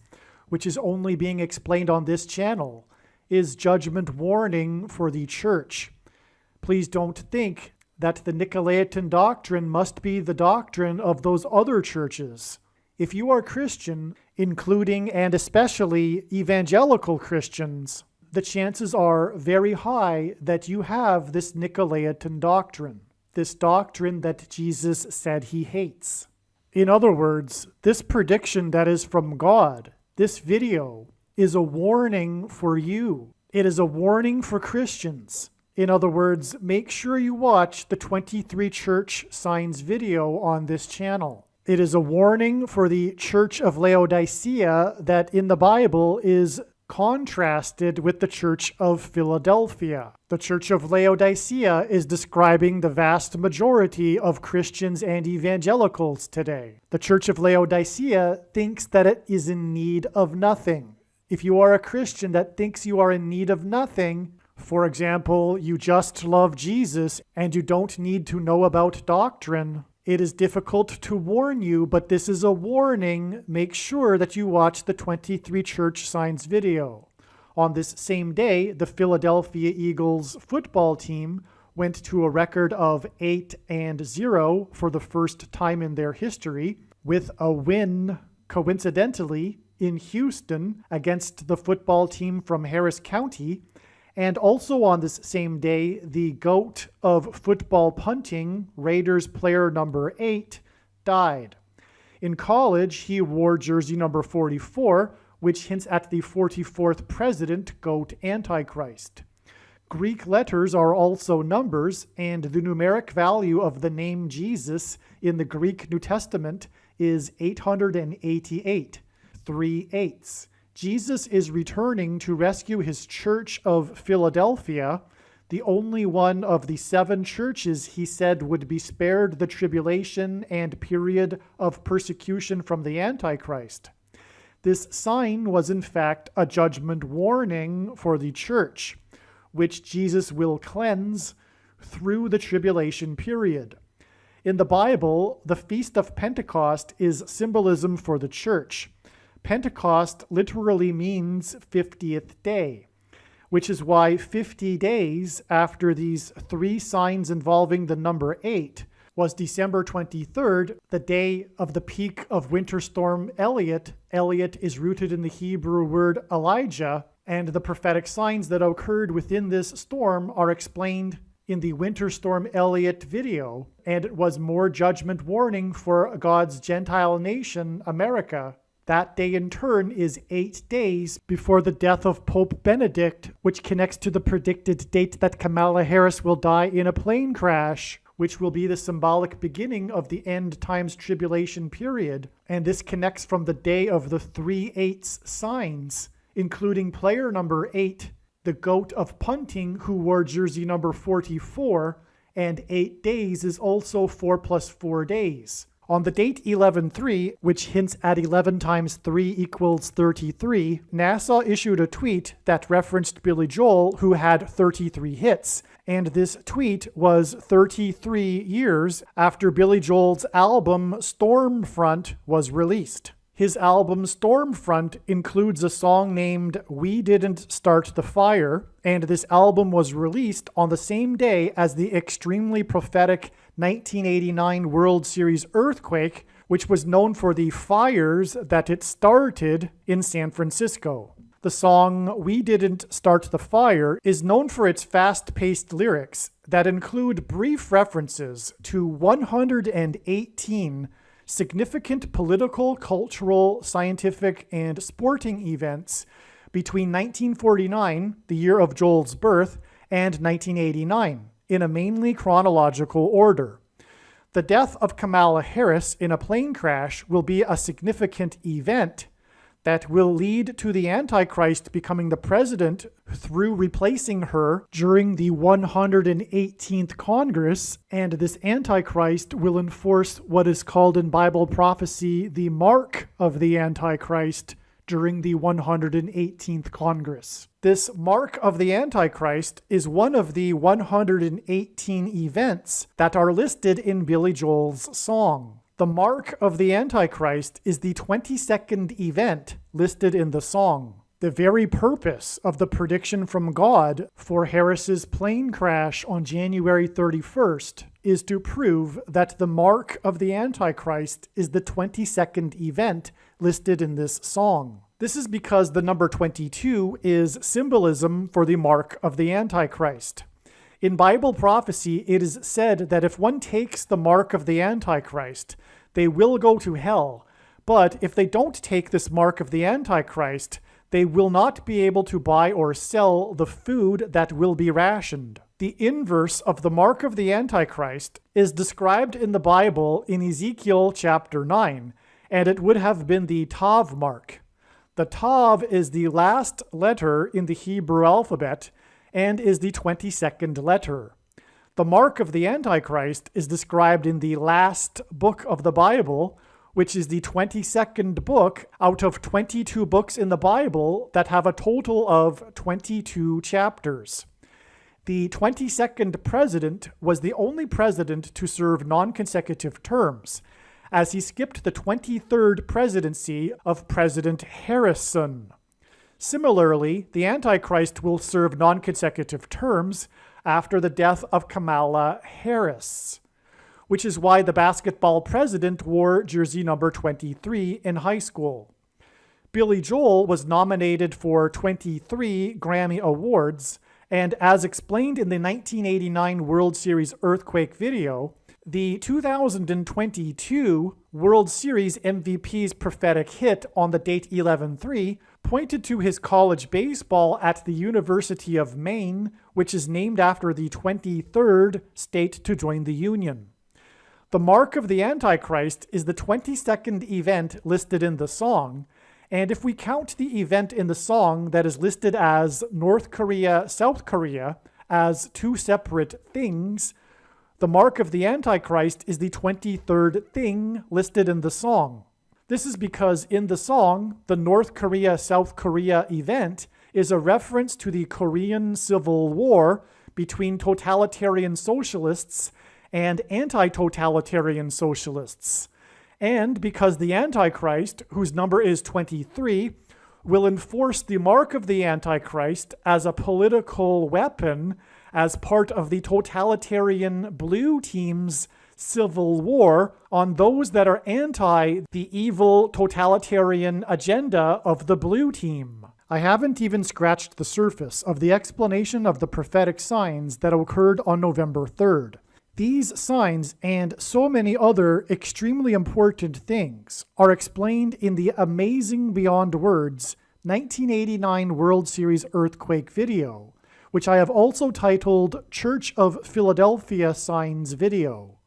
which is only being explained on this channel, is judgment warning for the church. Please don't think that the Nicolaitan doctrine must be the doctrine of those other churches. If you are Christian, including and especially evangelical Christians, the chances are very high that you have this Nicolaitan doctrine, this doctrine that Jesus said he hates. In other words, this prediction that is from God, this video, is a warning for you. It is a warning for Christians. In other words, make sure you watch the 23 church signs video on this channel. It is a warning for the Church of Laodicea that in the Bible is contrasted with the Church of Philadelphia. The Church of Laodicea is describing the vast majority of Christians and evangelicals today. The Church of Laodicea thinks that it is in need of nothing. If you are a Christian that thinks you are in need of nothing, for example, you just love Jesus and you don't need to know about doctrine, it is difficult to warn you, but this is a warning. Make sure that you watch the 23 church signs video. On this same day, the Philadelphia Eagles football team went to a record of 8-0 for the first time in their history, with a win, coincidentally, in Houston against the football team from Harris County. And also on this same day, the GOAT of football punting, Raiders player number 8, died. In college, he wore jersey number 44, which hints at the 44th president, GOAT Antichrist. Greek letters are also numbers, and the numeric value of the name Jesus in the Greek New Testament is 888, 3/8. Jesus is returning to rescue his church of Philadelphia, the only one of the 7 churches he said would be spared the tribulation and period of persecution from the Antichrist. This sign was in fact a judgment warning for the church, which Jesus will cleanse through the tribulation period. In the Bible, the Feast of Pentecost is symbolism for the church. Pentecost literally means 50th day, which is why 50 days after these 3 signs involving the number 8 was December 23rd, the day of the peak of Winter Storm Elliott. Elliott is rooted in the Hebrew word Elijah, and the prophetic signs that occurred within this storm are explained in the Winter Storm Elliott video, and it was more judgment warning for God's Gentile nation, America. That day in turn is 8 days before the death of Pope Benedict, which connects to the predicted date that Kamala Harris will die in a plane crash, which will be the symbolic beginning of the end times tribulation period. And this connects from the day of the 3/8 signs, including player number 8, the GOAT of punting, who wore jersey number 44, and 8 days is also 4 + 4 days. On the date 11/3, which hints at 11 times 3 equals 33, NASA issued a tweet that referenced Billy Joel, who had 33 hits. And this tweet was 33 years after Billy Joel's album Stormfront was released. His album Stormfront includes a song named We Didn't Start the Fire, and this album was released on the same day as the extremely prophetic 1989 World Series earthquake, which was known for the fires that it started in San Francisco. The song We Didn't Start the Fire is known for its fast-paced lyrics that include brief references to 118 significant political, cultural, scientific, and sporting events between 1949, the year of Joel's birth, and 1989, in a mainly chronological order. The death of Kamala Harris in a plane crash will be a significant event that will lead to the Antichrist becoming the president through replacing her during the 118th Congress, and this Antichrist will enforce what is called in Bible prophecy the mark of the Antichrist during the 118th Congress. This mark of the Antichrist is one of the 118 events that are listed in Billy Joel's song. The mark of the Antichrist is the 22nd event listed in the song. The very purpose of the prediction from God for Harris's plane crash on January 31st is to prove that the mark of the Antichrist is the 22nd event listed in this song. This is because the number 22 is symbolism for the mark of the Antichrist. In Bible prophecy, it is said that if one takes the mark of the Antichrist, they will go to hell. But if they don't take this mark of the Antichrist, they will not be able to buy or sell the food that will be rationed. The inverse of the mark of the Antichrist is described in the Bible in Ezekiel chapter 9, and it would have been the Tav mark. The Tav is the last letter in the Hebrew alphabet and is the 22nd letter. The mark of the Antichrist is described in the last book of the Bible, which is the 22nd book out of 22 books in the Bible that have a total of 22 chapters. The 22nd president was the only president to serve non-consecutive terms, as he skipped the 23rd presidency of President Harrison. Similarly, the Antichrist will serve non-consecutive terms after the death of Kamala Harris, which is why the basketball president wore jersey number 23 in high school. Billy Joel was nominated for 23 Grammy Awards, and as explained in the 1989 World Series Earthquake video, the 2022 World Series MVP's prophetic hit on the date 11/3 pointed to his college baseball at the University of Maine, which is named after the 23rd state to join the Union. The mark of the Antichrist is the 22nd event listed in the song, and if we count the event in the song that is listed as North Korea, South Korea, as two separate things, the mark of the Antichrist is the 23rd thing listed in the song. This is because in the song, the North Korea-South Korea event is a reference to the Korean Civil War between totalitarian socialists and anti-totalitarian socialists. And because the Antichrist, whose number is 23, will enforce the mark of the Antichrist as a political weapon as part of the totalitarian blue team's civil war on those that are anti the evil totalitarian agenda of the blue team. I haven't even scratched the surface of the explanation of the prophetic signs that occurred on November 3rd. These signs and so many other extremely important things are explained in the Amazing Beyond Words 1989 World Series Earthquake video, which I have also titled Church of Philadelphia Signs Video.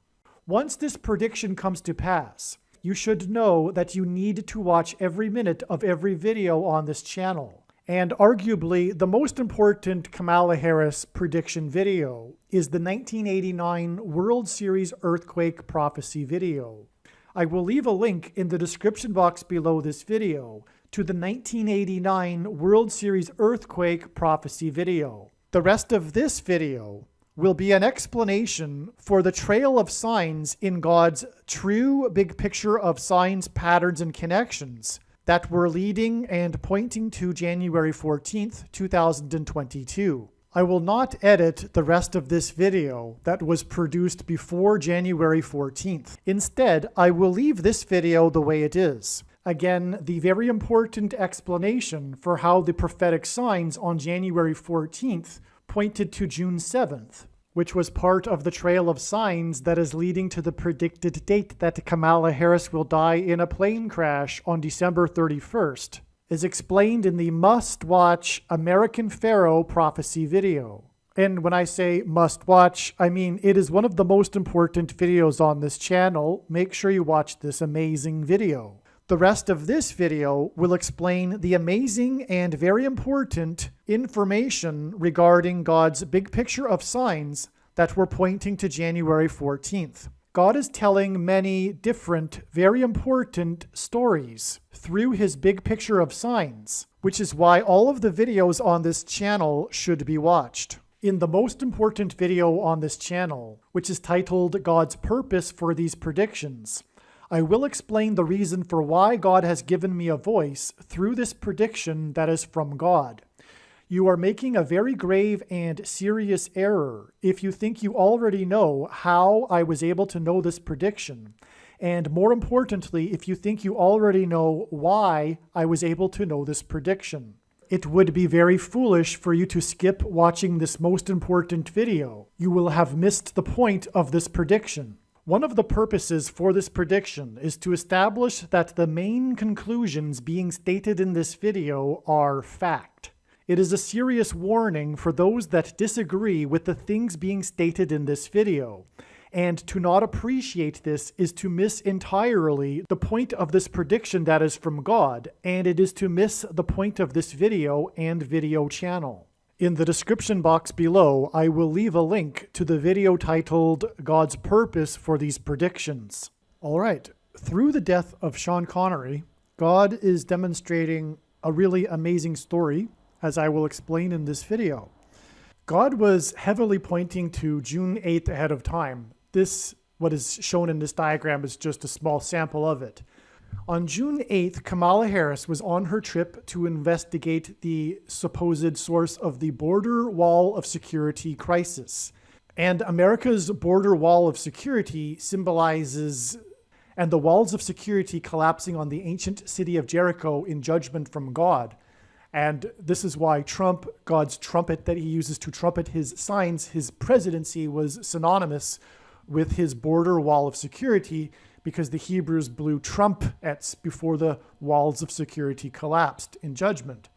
Once this prediction comes to pass, you should know that you need to watch every minute of every video on this channel. And arguably, the most important Kamala Harris prediction video is the 1989 World Series Earthquake Prophecy video. I will leave a link in the description box below this video to the 1989 World Series Earthquake Prophecy video. The rest of this video will be an explanation for the trail of signs in God's true big picture of signs, patterns, and connections that were leading and pointing to January 14th, 2022. I will not edit the rest of this video that was produced before January 14th. Instead, I will leave this video the way it is. Again, the very important explanation for how the prophetic signs on January 14th pointed to June 7th, which was part of the trail of signs that is leading to the predicted date that Kamala Harris will die in a plane crash on December 31st, is explained in the must-watch American Pharaoh prophecy video. And when I say must watch, I mean it is one of the most important videos on this channel. Make sure you watch this amazing video. The rest of this video will explain the amazing and very important information regarding God's big picture of signs that were pointing to January 14th. God is telling many different, very important stories through his big picture of signs, which is why all of the videos on this channel should be watched. In the most important video on this channel, which is titled God's Purpose for These Predictions, I will explain the reason for why God has given me a voice through this prediction that is from God. You are making a very grave and serious error if you think you already know how I was able to know this prediction, and more importantly, if you think you already know why I was able to know this prediction. It would be very foolish for you to skip watching this most important video. You will have missed the point of this prediction. One of the purposes for this prediction is to establish that the main conclusions being stated in this video are fact. It is a serious warning for those that disagree with the things being stated in this video. And to not appreciate this is to miss entirely the point of this prediction that is from God, and it is to miss the point of this video and video channel. In the description box below, I will leave a link to the video titled God's Purpose for These Predictions. All right, through the death of Sean Connery, God is demonstrating a really amazing story, as I will explain in this video. God was heavily pointing to June 8th ahead of time. What is shown in this diagram is just a small sample of it. On June 8th, Kamala Harris was on her trip to investigate the supposed source of the border wall of security crisis. And America's border wall of security symbolizes, and the walls of security collapsing on the ancient city of Jericho in judgment from God. And this is why Trump, God's trumpet that he uses to trumpet his signs, his presidency was synonymous with his border wall of security, because the Hebrews blew trumpets before the walls of security collapsed in judgment.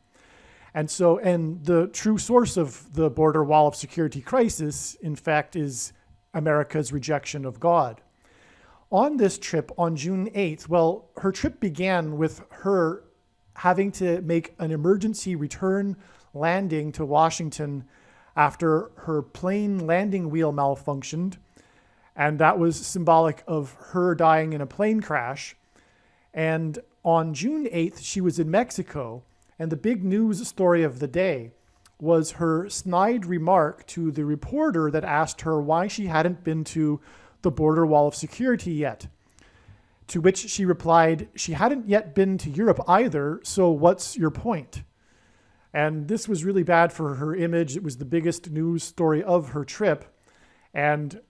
And the true source of the border wall of security crisis, in fact, is America's rejection of God. On this trip on June 8th, well, her trip began with her having to make an emergency return landing to Washington after her plane landing wheel malfunctioned. And that was symbolic of her dying in a plane crash. And on June 8th, she was in Mexico. And the big news story of the day was her snide remark to the reporter that asked her why she hadn't been to the border wall of security yet. To which she replied, she hadn't yet been to Europe either, so what's your point? And this was really bad for her image. It was the biggest news story of her trip. And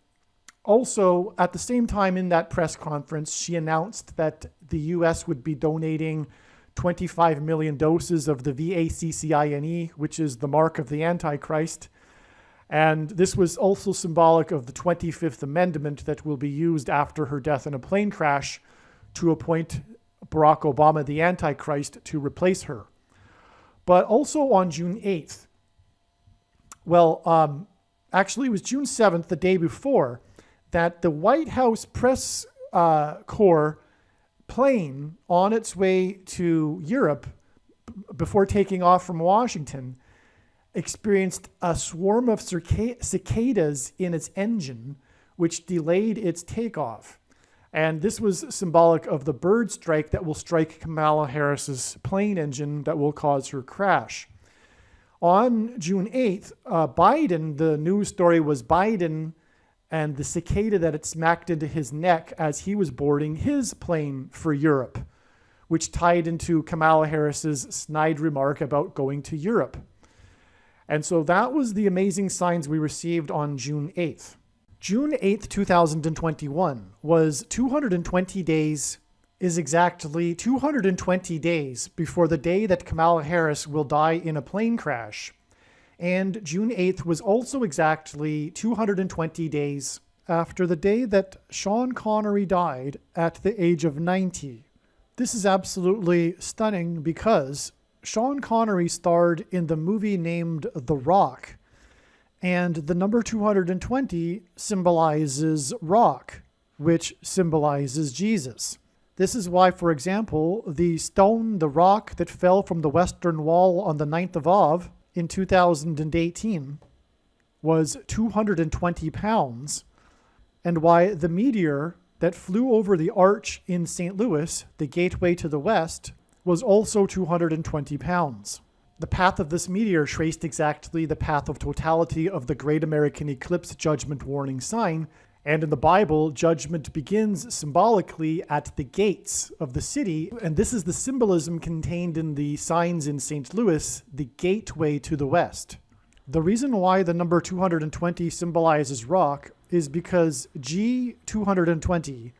also, at the same time in that press conference, she announced that the U.S. would be donating 25 million doses of the VACCINE, which is the mark of the Antichrist. And this was also symbolic of the 25th Amendment that will be used after her death in a plane crash to appoint Barack Obama, the Antichrist, to replace her. But also on June 8th, actually it was June 7th, the day before, that the White House press corps plane on its way to Europe before taking off from Washington experienced a swarm of cicadas in its engine, which delayed its takeoff. And this was symbolic of the bird strike that will strike Kamala Harris's plane engine that will cause her crash. On June 8th, Biden, the news story was Biden and the cicada that it smacked into his neck as he was boarding his plane for Europe, which tied into Kamala Harris's snide remark about going to Europe. And so that was the amazing signs we received on June 8th. June 8th, 2021 was 220 days, is exactly 220 days before the day that Kamala Harris will die in a plane crash. And June 8th was also exactly 220 days after the day that Sean Connery died at the age of 90. This is absolutely stunning because Sean Connery starred in the movie named The Rock. And the number 220 symbolizes rock, which symbolizes Jesus. This is why, for example, the rock that fell from the Western Wall on the 9th of Av in 2018 was 220 pounds, and why the meteor that flew over the arch in St. Louis, the gateway to the west, was also 220 pounds. The path of this meteor traced exactly the path of totality of the Great American Eclipse Judgment Warning sign, and in the Bible, judgment begins symbolically at the gates of the city, and this is the symbolism contained in the signs in St. Louis, the gateway to the west. The reason why the number 220 symbolizes rock is because G220,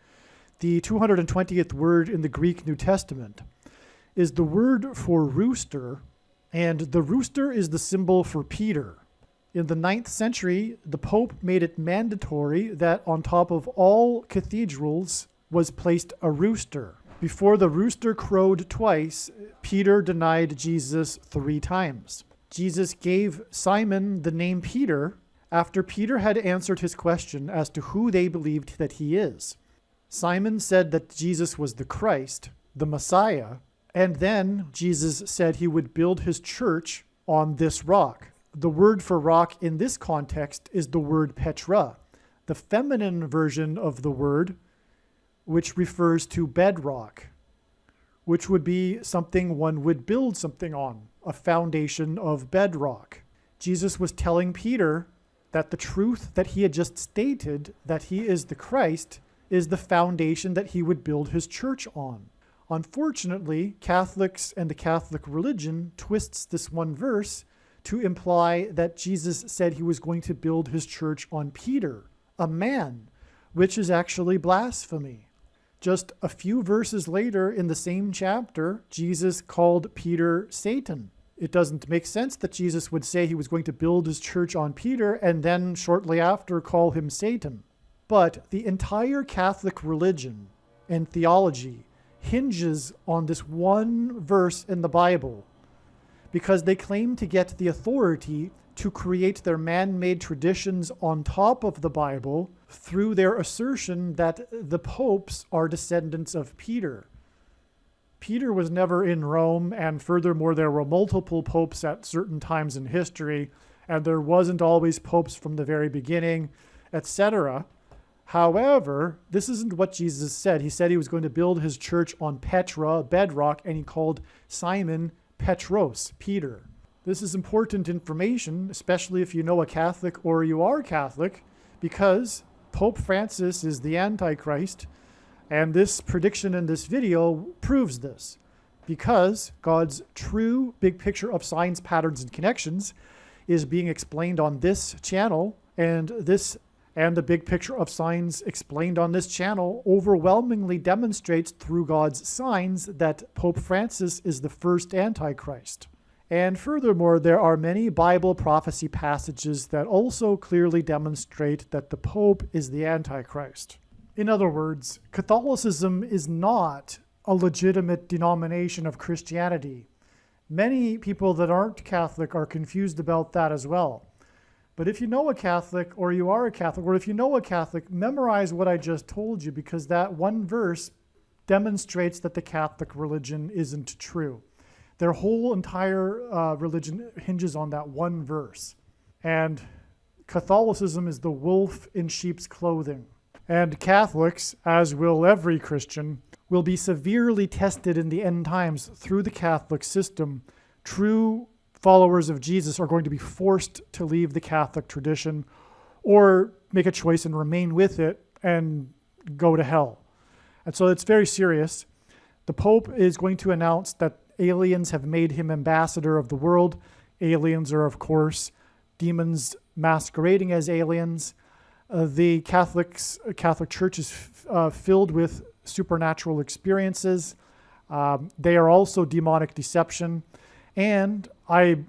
the 220th word in the Greek New Testament, is the word for rooster, and the rooster is the symbol for Peter. In the 9th century, the Pope made it mandatory that on top of all cathedrals was placed a rooster. Before the rooster crowed twice, Peter denied Jesus 3 times. Jesus gave Simon the name Peter after Peter had answered his question as to who they believed that he is. Simon said that Jesus was the Christ, the Messiah, and then Jesus said he would build his church on this rock. The word for rock in this context is the word Petra, the feminine version of the word, which refers to bedrock, which would be something one would build something on, a foundation of bedrock. Jesus was telling Peter that the truth that he had just stated, that he is the Christ, is the foundation that he would build his church on. Unfortunately, Catholics and the Catholic religion twists this one verse to imply that Jesus said he was going to build his church on Peter, a man, which is actually blasphemy. Just a few verses later in the same chapter, Jesus called Peter Satan. It doesn't make sense that Jesus would say he was going to build his church on Peter and then shortly after call him Satan. But the entire Catholic religion and theology hinges on this one verse in the Bible, because they claim to get the authority to create their man-made traditions on top of the Bible through their assertion that the popes are descendants of Peter. Peter was never in Rome, and furthermore, there were multiple popes at certain times in history, and there wasn't always popes from the very beginning, etc. However, this isn't what Jesus said. He said he was going to build his church on Petra, bedrock, and he called Simon Petros, Peter. This is important information, especially if you know a Catholic or you are Catholic, because Pope Francis is the Antichrist, and this prediction in this video proves this, because God's true big picture of signs, patterns, and connections is being explained on this channel, and the big picture of signs explained on this channel overwhelmingly demonstrates through God's signs that Pope Francis is the first Antichrist. And furthermore, there are many Bible prophecy passages that also clearly demonstrate that the Pope is the Antichrist. In other words, Catholicism is not a legitimate denomination of Christianity. Many people that aren't Catholic are confused about that as well. But if you know a Catholic, or you are a Catholic, or if you know a Catholic, memorize what I just told you, because that one verse demonstrates that the Catholic religion isn't true. Their whole entire religion hinges on that one verse. And Catholicism is the wolf in sheep's clothing. And Catholics, as will every Christian, will be severely tested in the end times through the Catholic system. True followers of Jesus are going to be forced to leave the Catholic tradition or make a choice and remain with it and go to hell. And so it's very serious. The Pope is going to announce that aliens have made him ambassador of the world. Aliens are, of course, demons masquerading as aliens. The Catholic Church is filled with supernatural experiences. They are also demonic deception. And I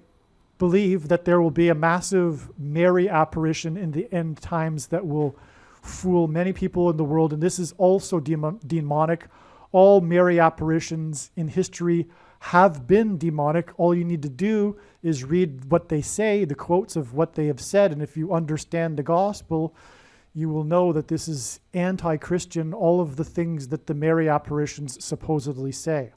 believe that there will be a massive Mary apparition in the end times that will fool many people in the world. And this is also demonic. All Mary apparitions in history have been demonic. All you need to do is read what they say, the quotes of what they have said. And if you understand the gospel, you will know that this is anti-Christian, all of the things that the Mary apparitions supposedly say.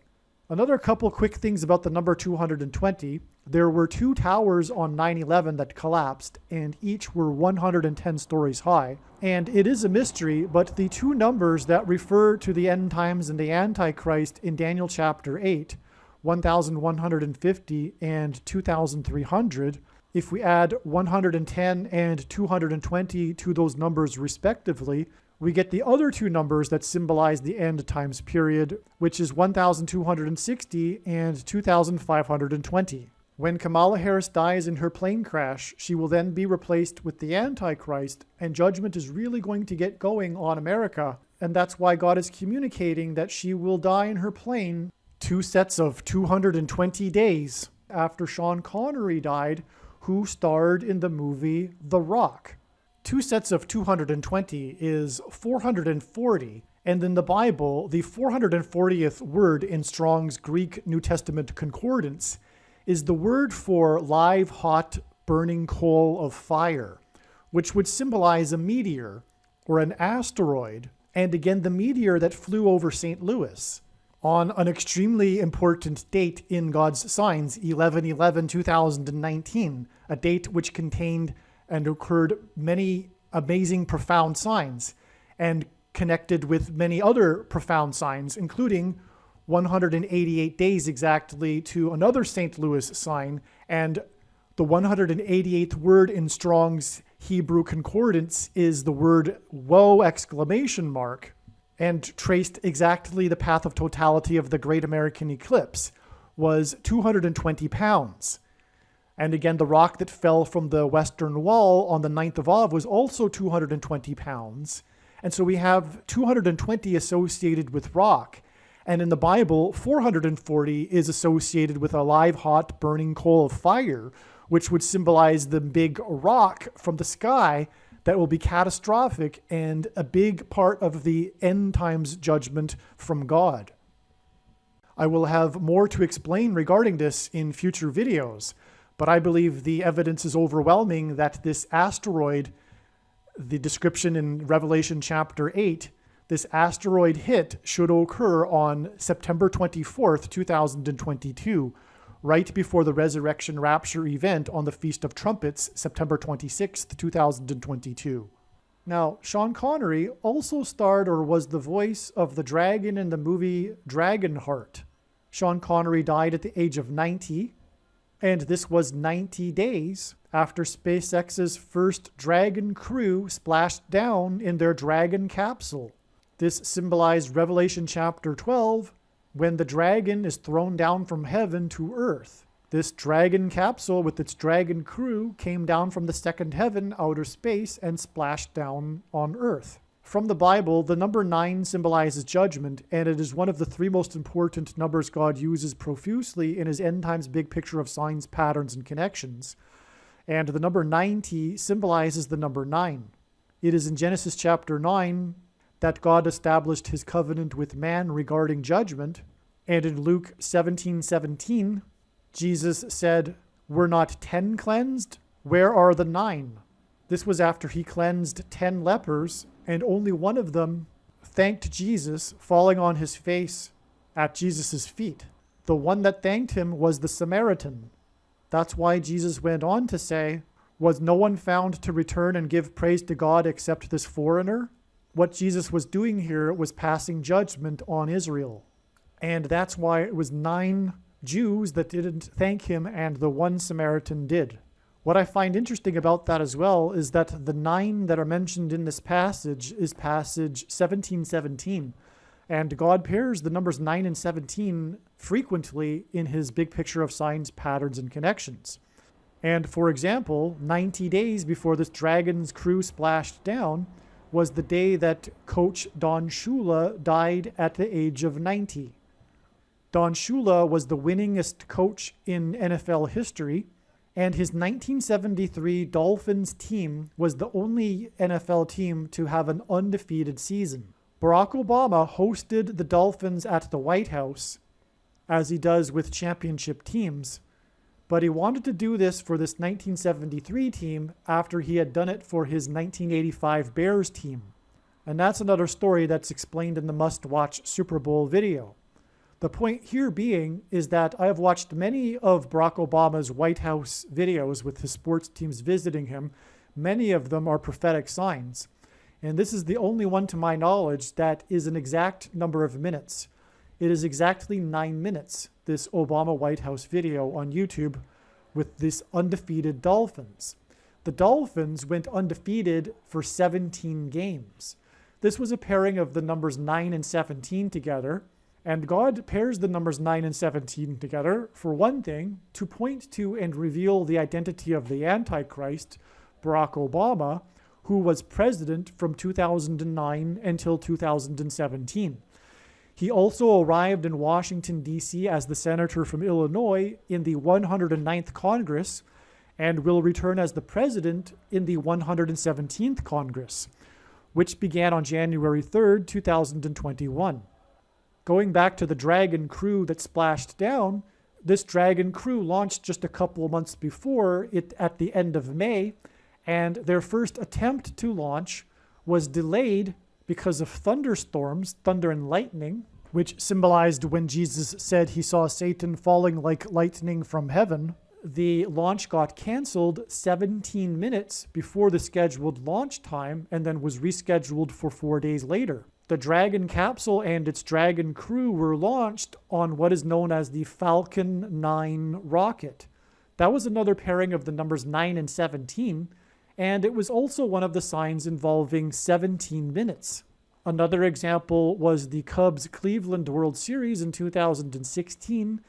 Another couple quick things about the number 220. There were 2 towers on 9/11 that collapsed, and each were 110 stories high. And it is a mystery, but the 2 numbers that refer to the end times and the Antichrist in Daniel chapter 8, 1,150 and 2,300, if we add 110 and 220 to those numbers respectively, we get the other 2 numbers that symbolize the end times period, which is 1,260 and 2,520. When Kamala Harris dies in her plane crash, she will then be replaced with the Antichrist, and judgment is really going to get going on America. And that's why God is communicating that she will die in her plane 2 sets of 220 days after Sean Connery died, who starred in the movie The Rock. 2 sets of 220 is 440, and in the Bible, the 440th word in Strong's Greek New Testament Concordance is the word for live, hot, burning coal of fire, which would symbolize a meteor or an asteroid, and again the meteor that flew over St. Louis on an extremely important date in God's signs, 11/11/2019, a date which contained and occurred many amazing, profound signs, and connected with many other profound signs, including 188 days exactly to another St. Louis sign, and the 188th word in Strong's Hebrew Concordance is the word woe! And traced exactly the path of totality of the Great American Eclipse was 220 pounds. And again, the rock that fell from the Western Wall on the 9th of Av was also 220 pounds. And so we have 220 associated with rock. And in the Bible, 440 is associated with a live, hot, burning coal of fire, which would symbolize the big rock from the sky that will be catastrophic and a big part of the end times judgment from God. I will have more to explain regarding this in future videos, but I believe the evidence is overwhelming that this asteroid, the description in Revelation chapter 8, this asteroid hit should occur on September 24th, 2022, right before the resurrection rapture event on the Feast of Trumpets, September 26th, 2022. Now, Sean Connery also starred or was the voice of the dragon in the movie Dragonheart. Sean Connery died at the age of 90, and this was 90 days after SpaceX's first Dragon crew splashed down in their Dragon capsule. This symbolized Revelation chapter 12, when the dragon is thrown down from heaven to earth. This Dragon capsule with its Dragon crew came down from the second heaven, outer space, and splashed down on earth. From the Bible, the number 9 symbolizes judgment, and it is one of the 3 most important numbers God uses profusely in his end times big picture of signs, patterns, and connections. And the number 90 symbolizes the number 9. It is in Genesis chapter 9 that God established his covenant with man regarding judgment. And in Luke 17:17, Jesus said, "Were not 10 cleansed? Where are the 9? This was after he cleansed 10 lepers, and only one of them thanked Jesus, falling on his face at Jesus' feet. The one that thanked him was the Samaritan. That's why Jesus went on to say, "Was no one found to return and give praise to God except this foreigner?" What Jesus was doing here was passing judgment on Israel. And that's why it was 9 Jews that didn't thank him and the 1 Samaritan did. What I find interesting about that as well is that the 9 that are mentioned in this passage is passage 17:17. And God pairs the numbers 9 and 17 frequently in his big picture of signs, patterns, and connections. And for example, 90 days before this dragon's crew splashed down was the day that coach Don Shula died at the age of 90. Don Shula was the winningest coach in NFL history, and his 1973 Dolphins team was the only NFL team to have an undefeated season. Barack Obama hosted the Dolphins at the White House, as he does with championship teams. But he wanted to do this for this 1973 team after he had done it for his 1985 Bears team. And that's another story that's explained in the must-watch Super Bowl video. The point here being is that I have watched many of Barack Obama's White House videos with his sports teams visiting him. Many of them are prophetic signs. And this is the only one to my knowledge that is an exact number of minutes. It is exactly 9 minutes, this Obama White House video on YouTube with this undefeated Dolphins. The Dolphins went undefeated for 17 games. This was a pairing of the numbers 9 and 17 together. And God pairs the numbers 9 and 17 together, for one thing, to point to and reveal the identity of the Antichrist, Barack Obama, who was president from 2009 until 2017. He also arrived in Washington, D.C. as the senator from Illinois in the 109th Congress and will return as the president in the 117th Congress, which began on January 3rd, 2021. Going back to the Dragon crew that splashed down, this Dragon crew launched just a couple of months before it at the end of May, and their first attempt to launch was delayed because of thunderstorms, thunder and lightning, which symbolized when Jesus said he saw Satan falling like lightning from heaven. The launch got canceled 17 minutes before the scheduled launch time and then was rescheduled for 4 days later. The Dragon capsule and its Dragon crew were launched on what is known as the Falcon 9 rocket. That was another pairing of the numbers 9 and 17, and it was also one of the signs involving 17 minutes. Another example was the Cubs-Cleveland World Series in 2016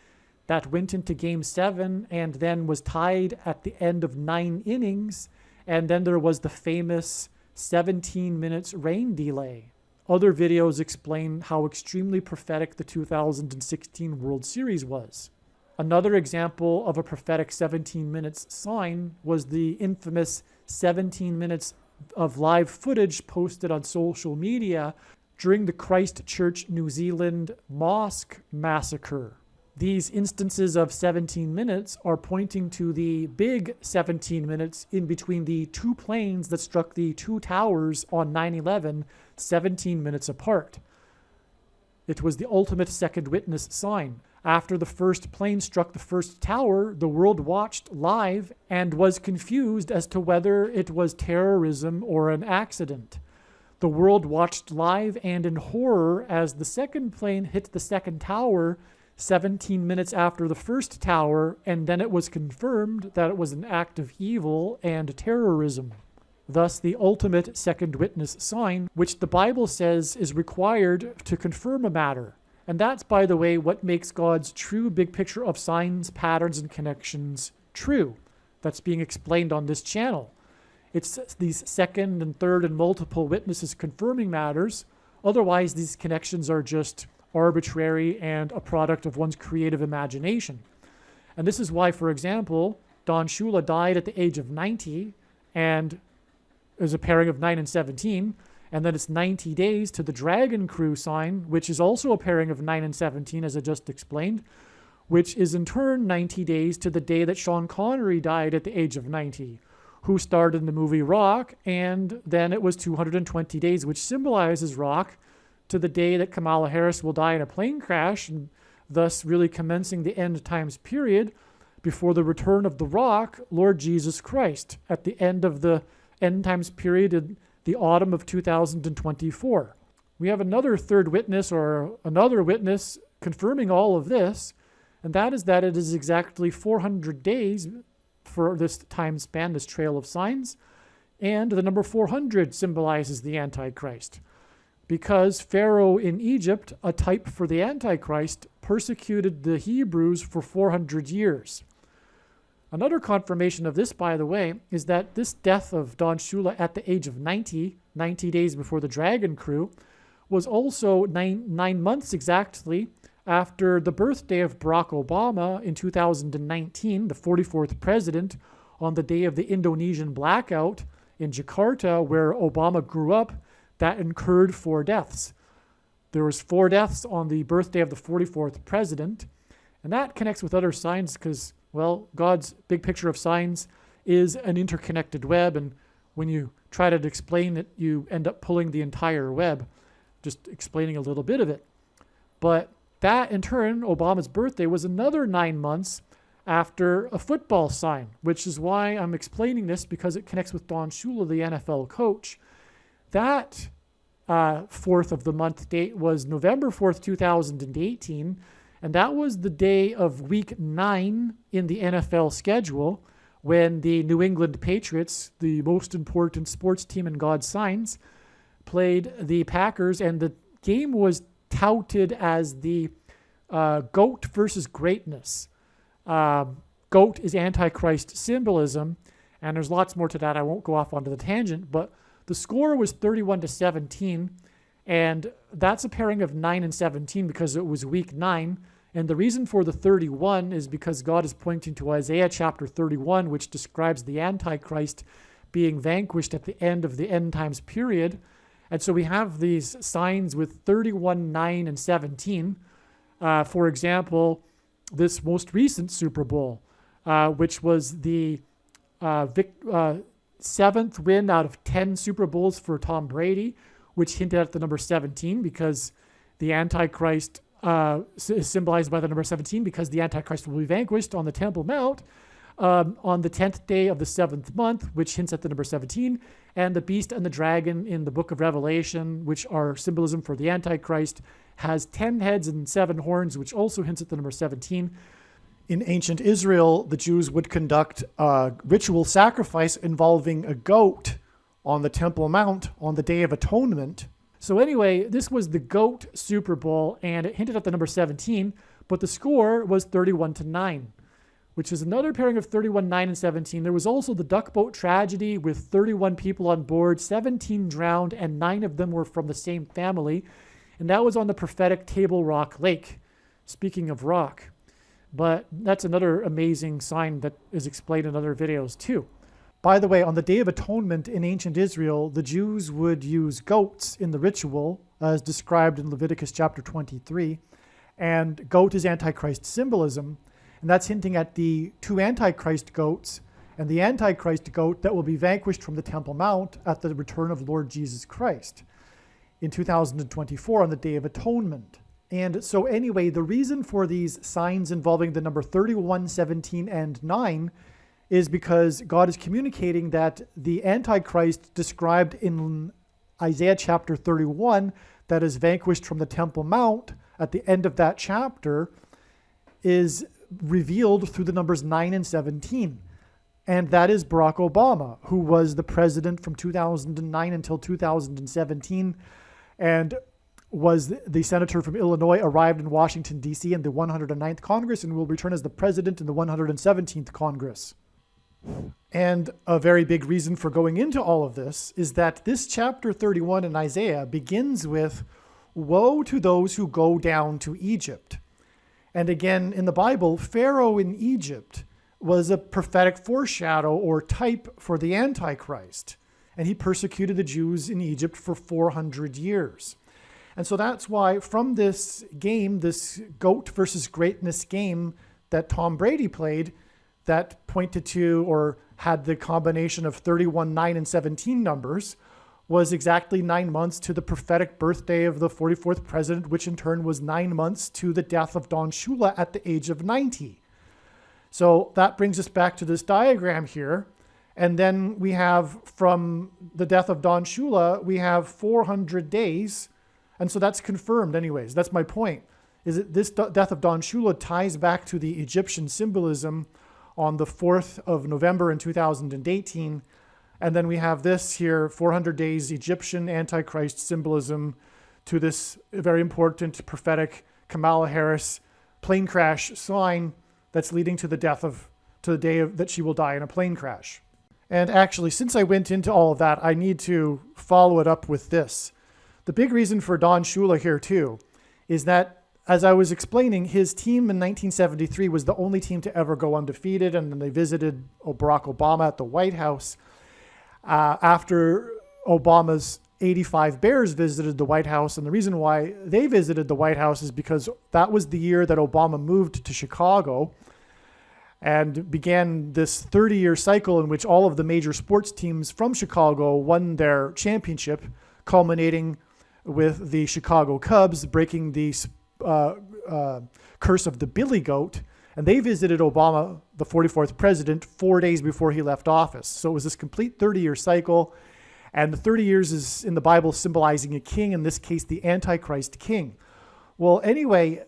that went into Game 7 and then was tied at the end of 9 innings, and then there was the famous 17 minutes rain delay. Other videos explain how extremely prophetic the 2016 World Series was. Another example of a prophetic 17 minutes sign was the infamous 17 minutes of live footage posted on social media during the Christchurch, New Zealand mosque massacre. These instances of 17 minutes are pointing to the big 17 minutes in between the two planes that struck the two towers on 9/11, 17 minutes apart. It was the ultimate second witness sign. After the first plane struck the first tower, the world watched live and was confused as to whether it was terrorism or an accident. The world watched live and in horror as the second plane hit the second tower 17 minutes after the first tower, and then it was confirmed that it was an act of evil and terrorism. Thus, the ultimate second witness sign, which the Bible says is required to confirm a matter. And that's, by the way, what makes God's true big picture of signs, patterns, and connections true. That's being explained on this channel. It's these second and third and multiple witnesses confirming matters. Otherwise, these connections are just arbitrary and a product of one's creative imagination. And this is why, for example, Don Shula died at the age of 90 and is a pairing of 9 and 17. And then it's 90 days to the Dragon crew sign, which is also a pairing of 9 and 17, as I just explained, which is in turn 90 days to the day that Sean Connery died at the age of 90, who starred in the movie Rock, and then it was 220 days, which symbolizes Rock, to the day that Kamala Harris will die in a plane crash, and thus really commencing the end times period before the return of the Rock, Lord Jesus Christ, at the end of the end times period in the autumn of 2024. We have another third witness or another witness confirming all of this, and that is that it is exactly 400 days for this time span, this trail of signs, and the number 400 symbolizes the Antichrist. Because Pharaoh in Egypt, a type for the Antichrist, persecuted the Hebrews for 400 years. Another confirmation of this, by the way, is that this death of Don Shula at the age of 90 days before the Dragon crew, was also nine months exactly after the birthday of Barack Obama in 2019, the 44th president, on the day of the Indonesian blackout in Jakarta, where Obama grew up, that incurred 4 deaths. There was 4 deaths on the birthday of the 44th president, And that connects with other signs because, well, God's big picture of signs is an interconnected web. And when you try to explain it, you end up pulling the entire web, just explaining a little bit of it. But that, in turn, Obama's birthday was another 9 months after a football sign, which is why I'm explaining this, because it connects with Don Shula, the NFL coach. That 4th of the month date was November 4th, 2018, and that was the day of week 9 in the NFL schedule when the New England Patriots, the most important sports team in God's signs, played the Packers, and the game was touted as the GOAT versus greatness. GOAT is Antichrist symbolism, and there's lots more to that. I won't go off onto the tangent, but the score was 31-17, and that's a pairing of 9 and 17 because it was week 9. And the reason for the 31 is because God is pointing to Isaiah chapter 31, which describes the Antichrist being vanquished at the end of the end times period. And so we have these signs with 31, 9, and 17. For example, this most recent Super Bowl, which was the 7th win out of 10 Super Bowls for Tom Brady, which hinted at the number 17 because the Antichrist is symbolized by the number 17 because the Antichrist will be vanquished on the Temple Mount on the 10th day of the 7th month, which hints at the number 17, and the beast and the dragon in the book of Revelation, which are symbolism for the Antichrist, has 10 heads and 7 horns, which also hints at the number 17. In ancient Israel, the Jews would conduct a ritual sacrifice involving a goat on the Temple Mount on the Day of Atonement. So anyway, this was the GOAT Super Bowl, and it hinted at the number 17, but the score was 31-9, which is another pairing of 31, 9, and 17. There was also the duck boat tragedy with 31 people on board, 17 drowned, and 9 of them were from the same family, and that was on the prophetic Table Rock Lake. Speaking of rock. But that's another amazing sign that is explained in other videos too. By the way, on the Day of Atonement in ancient Israel, the Jews would use goats in the ritual, as described in Leviticus chapter 23. And goat is Antichrist symbolism. And that's hinting at the 2 Antichrist goats and the Antichrist goat that will be vanquished from the Temple Mount at the return of Lord Jesus Christ in 2024 on the Day of Atonement. And so anyway, the reason for these signs involving the number 31, 17, and 9 is because God is communicating that the Antichrist described in Isaiah chapter 31 that is vanquished from the Temple Mount at the end of that chapter is revealed through the numbers 9 and 17. And that is Barack Obama, who was the president from 2009 until 2017 and was the senator from Illinois, arrived in Washington, D.C. in the 109th Congress and will return as the president in the 117th Congress. And a very big reason for going into all of this is that this chapter 31 in Isaiah begins with, "Woe to those who go down to Egypt." And again, in the Bible, Pharaoh in Egypt was a prophetic foreshadow or type for the Antichrist. And he persecuted the Jews in Egypt for 400 years. And so that's why from this game, this GOAT versus greatness game that Tom Brady played, that pointed to or had the combination of 31, 9, and 17 numbers, was exactly 9 months to the prophetic birthday of the 44th president, which in turn was 9 months to the death of Don Shula at the age of 90. So that brings us back to this diagram here. And then we have from the death of Don Shula, we have 400 days. And so that's confirmed anyways. That's my point, is that this death of Don Shula ties back to the Egyptian symbolism on the 4th of November in 2018. And then we have this here, 400 days Egyptian Antichrist symbolism to this very important prophetic Kamala Harris plane crash sign that's leading to the death of, to the day of, that she will die in a plane crash. And actually, since I went into all of that, I need to follow it up with this. The big reason for Don Shula here too is that, as I was explaining, his team in 1973 was the only team to ever go undefeated, and then they visited Barack Obama at the White House after Obama's '85 Bears visited the White House. And the reason why they visited the White House is because that was the year that Obama moved to Chicago and began this 30-year cycle in which all of the major sports teams from Chicago won their championship, culminating with the Chicago Cubs breaking the curse of the Billy Goat. And they visited Obama, the 44th president, 4 days before he left office. So it was this complete 30-year cycle. And the 30 years is in the Bible symbolizing a king, in this case, the Antichrist king. Well, anyway,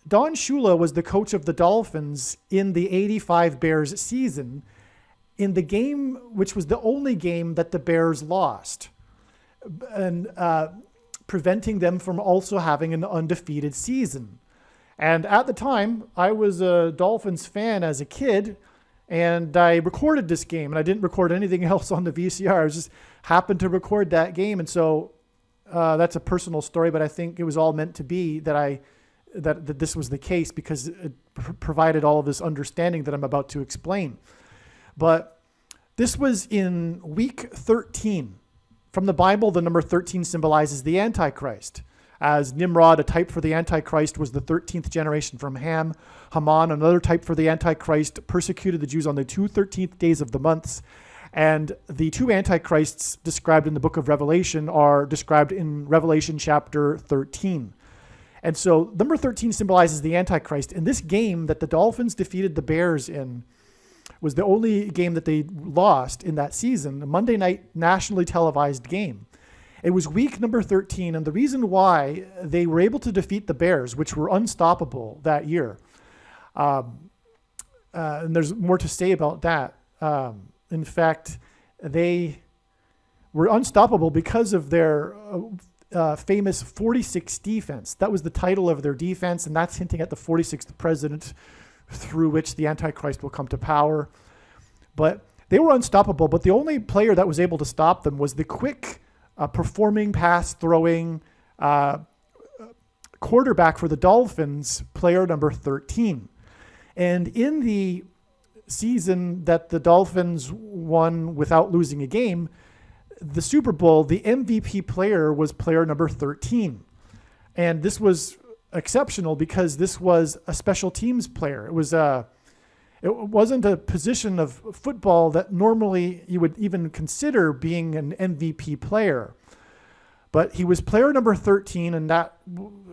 Don Shula was the coach of the Dolphins in the '85 Bears season, in the game which was the only game that the Bears lost, and preventing them from also having an undefeated season. And at the time, I was a Dolphins fan as a kid, and I recorded this game, and I didn't record anything else on the VCR. I just happened to record that game, and so that's a personal story, but I think it was all meant to be that that this was the case, because it provided all of this understanding that I'm about to explain. But this was in week 13. From the Bible, the number 13 symbolizes the Antichrist. As Nimrod, a type for the Antichrist, was the 13th generation from Ham. Haman, another type for the Antichrist, persecuted the Jews on the 13th days of the months. And the two Antichrists described in the book of Revelation are described in Revelation chapter 13. And so number 13 symbolizes the Antichrist. And this game that the Dolphins defeated the Bears in was the only game that they lost in that season, a Monday night nationally televised game. It was week number 13, and the reason why they were able to defeat the Bears, which were unstoppable that year, and there's more to say about that. In fact, they were unstoppable because of their famous 46 defense. That was the title of their defense, and that's hinting at the 46th president through which the Antichrist will come to power. But they were unstoppable, but the only player that was able to stop them was the quick performing, pass-throwing quarterback for the Dolphins, player number 13. And in the season that the Dolphins won without losing a game, the Super Bowl, the MVP player was player number 13. And this was exceptional because this was a special teams player. It wasn't a position of football that normally you would even consider being an MVP player. But he was player number 13, and that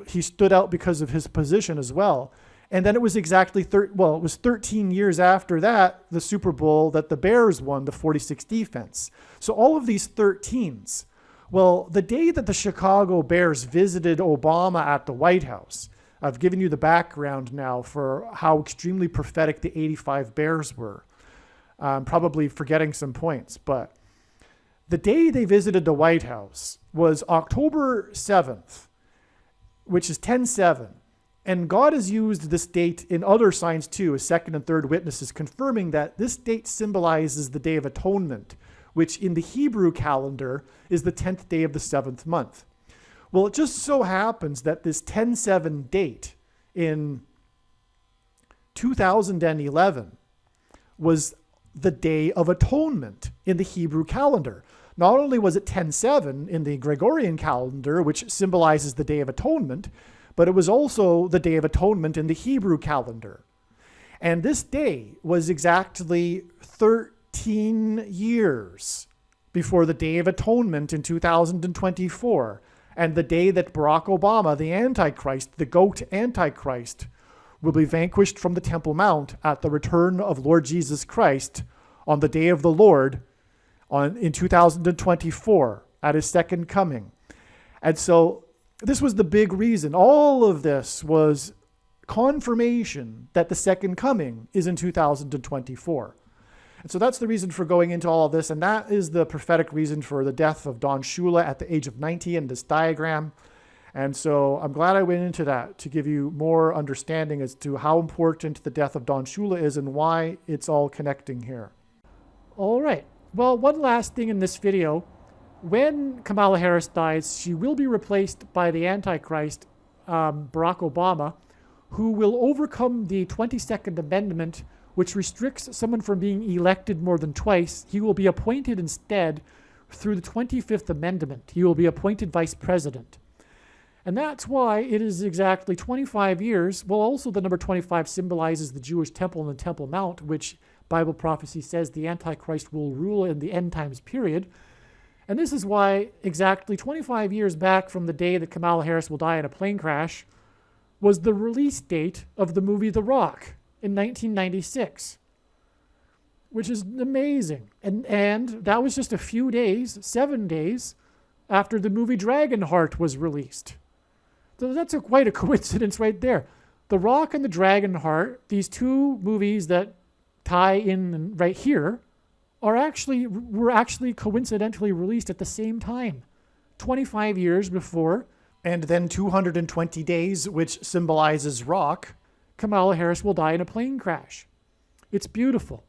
he stood out because of his position as well. And then it was exactly it was 13 years after that, the Super Bowl, that the Bears won the 46 defense. So all of these 13s. Well, the day that the Chicago Bears visited Obama at the White House, I've given you the background now for how extremely prophetic the '85 Bears were. I'm probably forgetting some points, but the day they visited the White House was October 7th, which is 10/7. And God has used this date in other signs too, as second and third witnesses, confirming that this date symbolizes the Day of Atonement, which in the Hebrew calendar is the 10th day of the 7th month. Well, it just so happens that this 10/7 date in 2011 was the Day of Atonement in the Hebrew calendar. Not only was it 10/7 in the Gregorian calendar, which symbolizes the Day of Atonement, but it was also the Day of Atonement in the Hebrew calendar. And this day was exactly 13 years before the Day of Atonement in 2024, and the day that Barack Obama, the Antichrist, the goat Antichrist, will be vanquished from the Temple Mount at the return of Lord Jesus Christ on the day of the Lord in 2024 at his second coming. And so this was the big reason. All of this was confirmation that the second coming is in 2024. And so that's the reason for going into all of this. And that is the prophetic reason for the death of Don Shula at the age of 90 in this diagram. And so I'm glad I went into that to give you more understanding as to how important the death of Don Shula is and why it's all connecting here. All right. Well, one last thing in this video. When Kamala Harris dies, she will be replaced by the Antichrist, Barack Obama, who will overcome the 22nd Amendment, which restricts someone from being elected more than twice. He will be appointed instead, through the 25th Amendment, he will be appointed vice president. And that's why it is exactly 25 years. Well, also the number 25 symbolizes the Jewish temple and the Temple Mount, which Bible prophecy says the Antichrist will rule in the end times period. And this is why exactly 25 years back from the day that Kamala Harris will die in a plane crash was the release date of the movie The Rock in 1996, which is amazing. And that was just a few days, 7 days, after the movie Dragonheart was released. So that's quite a coincidence right there. The Rock and the Dragonheart, these two movies that tie in right here, were actually coincidentally released at the same time, 25 years before. And then 220 days, which symbolizes Rock, Kamala Harris will die in a plane crash. It's beautiful.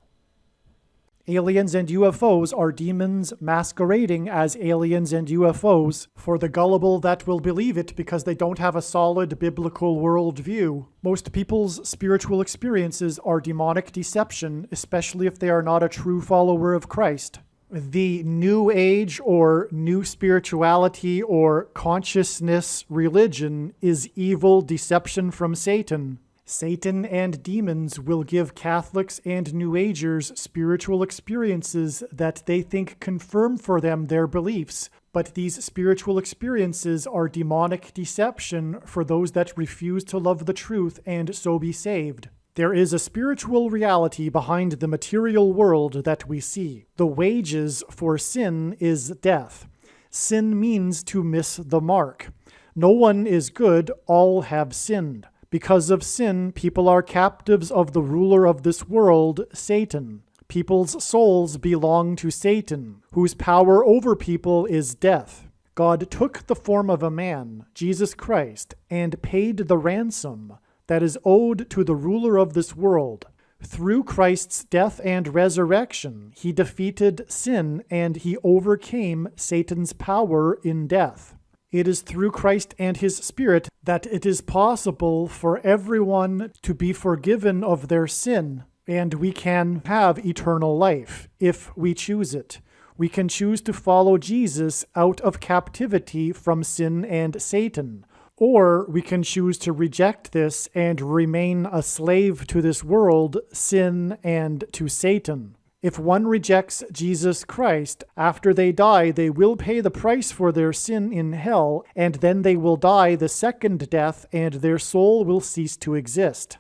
Aliens and UFOs are demons masquerading as aliens and UFOs for the gullible that will believe it because they don't have a solid biblical worldview. Most people's spiritual experiences are demonic deception, especially if they are not a true follower of Christ. The New Age or New Spirituality or Consciousness religion is evil deception from Satan. Satan and demons will give Catholics and New Agers spiritual experiences that they think confirm for them their beliefs, but these spiritual experiences are demonic deception for those that refuse to love the truth and so be saved. There is a spiritual reality behind the material world that we see. The wages for sin is death. Sin means to miss the mark. No one is good, all have sinned. Because of sin, people are captives of the ruler of this world, Satan. People's souls belong to Satan, whose power over people is death. God took the form of a man, Jesus Christ, and paid the ransom that is owed to the ruler of this world. Through Christ's death and resurrection, he defeated sin and he overcame Satan's power in death. It is through Christ and his Spirit that it is possible for everyone to be forgiven of their sin, and we can have eternal life if we choose it. We can choose to follow Jesus out of captivity from sin and Satan, or we can choose to reject this and remain a slave to this world, sin, and to Satan. If one rejects Jesus Christ, after they die, they will pay the price for their sin in hell, and then they will die the second death, and their soul will cease to exist.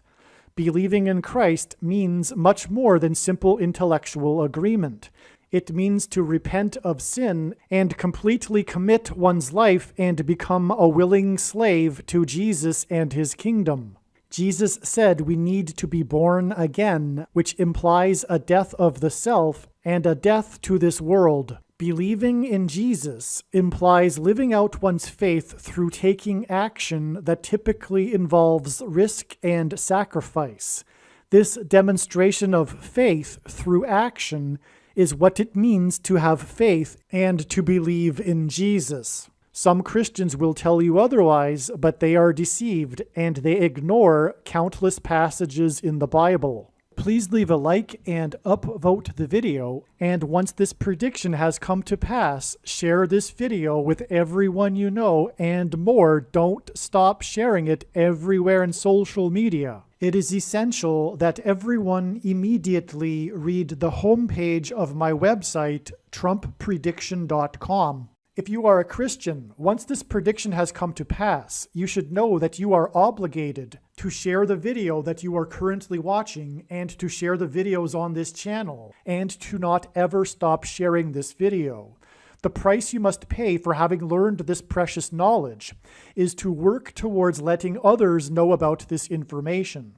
Believing in Christ means much more than simple intellectual agreement. It means to repent of sin and completely commit one's life and become a willing slave to Jesus and his kingdom. Jesus said we need to be born again, which implies a death of the self and a death to this world. Believing in Jesus implies living out one's faith through taking action that typically involves risk and sacrifice. This demonstration of faith through action is what it means to have faith and to believe in Jesus. Some Christians will tell you otherwise, but they are deceived, and they ignore countless passages in the Bible. Please leave a like and upvote the video, and once this prediction has come to pass, share this video with everyone you know, and more, don't stop sharing it everywhere in social media. It is essential that everyone immediately read the homepage of my website, TrumpPrediction.com. If you are a Christian, once this prediction has come to pass, you should know that you are obligated to share the video that you are currently watching and to share the videos on this channel and to not ever stop sharing this video. The price you must pay for having learned this precious knowledge is to work towards letting others know about this information.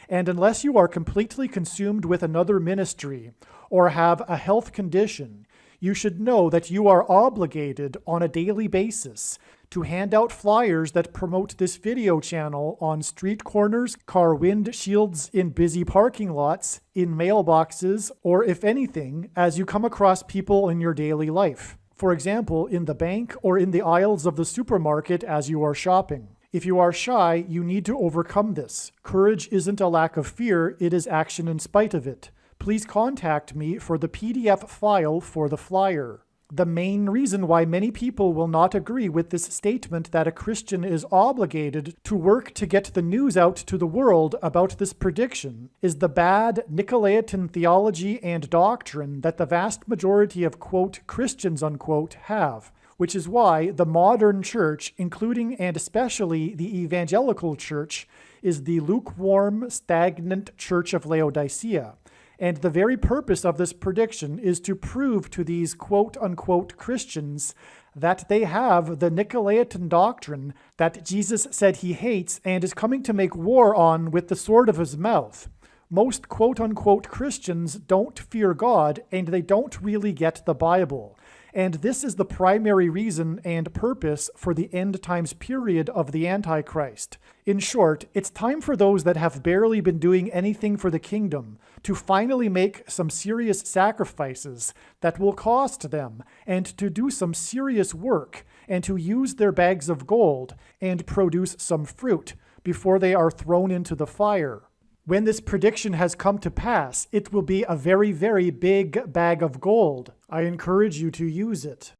And unless you are completely consumed with another ministry or have a health condition, you should know that you are obligated on a daily basis to hand out flyers that promote this video channel on street corners, car windshields, in busy parking lots, in mailboxes, or if anything, as you come across people in your daily life. For example, in the bank or in the aisles of the supermarket as you are shopping. If you are shy, you need to overcome this. Courage isn't a lack of fear, it is action in spite of it. Please contact me for the PDF file for the flyer. The main reason why many people will not agree with this statement that a Christian is obligated to work to get the news out to the world about this prediction is the bad Nicolaitan theology and doctrine that the vast majority of, quote, Christians, unquote, have, which is why the modern church, including and especially the evangelical church, is the lukewarm, stagnant church of Laodicea. And the very purpose of this prediction is to prove to these quote-unquote Christians that they have the Nicolaitan doctrine that Jesus said he hates and is coming to make war on with the sword of his mouth. Most quote-unquote Christians don't fear God, and they don't really get the Bible. And this is the primary reason and purpose for the end times period of the Antichrist. In short, it's time for those that have barely been doing anything for the kingdom to finally make some serious sacrifices that will cost them, and to do some serious work, and to use their bags of gold and produce some fruit before they are thrown into the fire. When this prediction has come to pass, it will be a very, very big bag of gold. I encourage you to use it.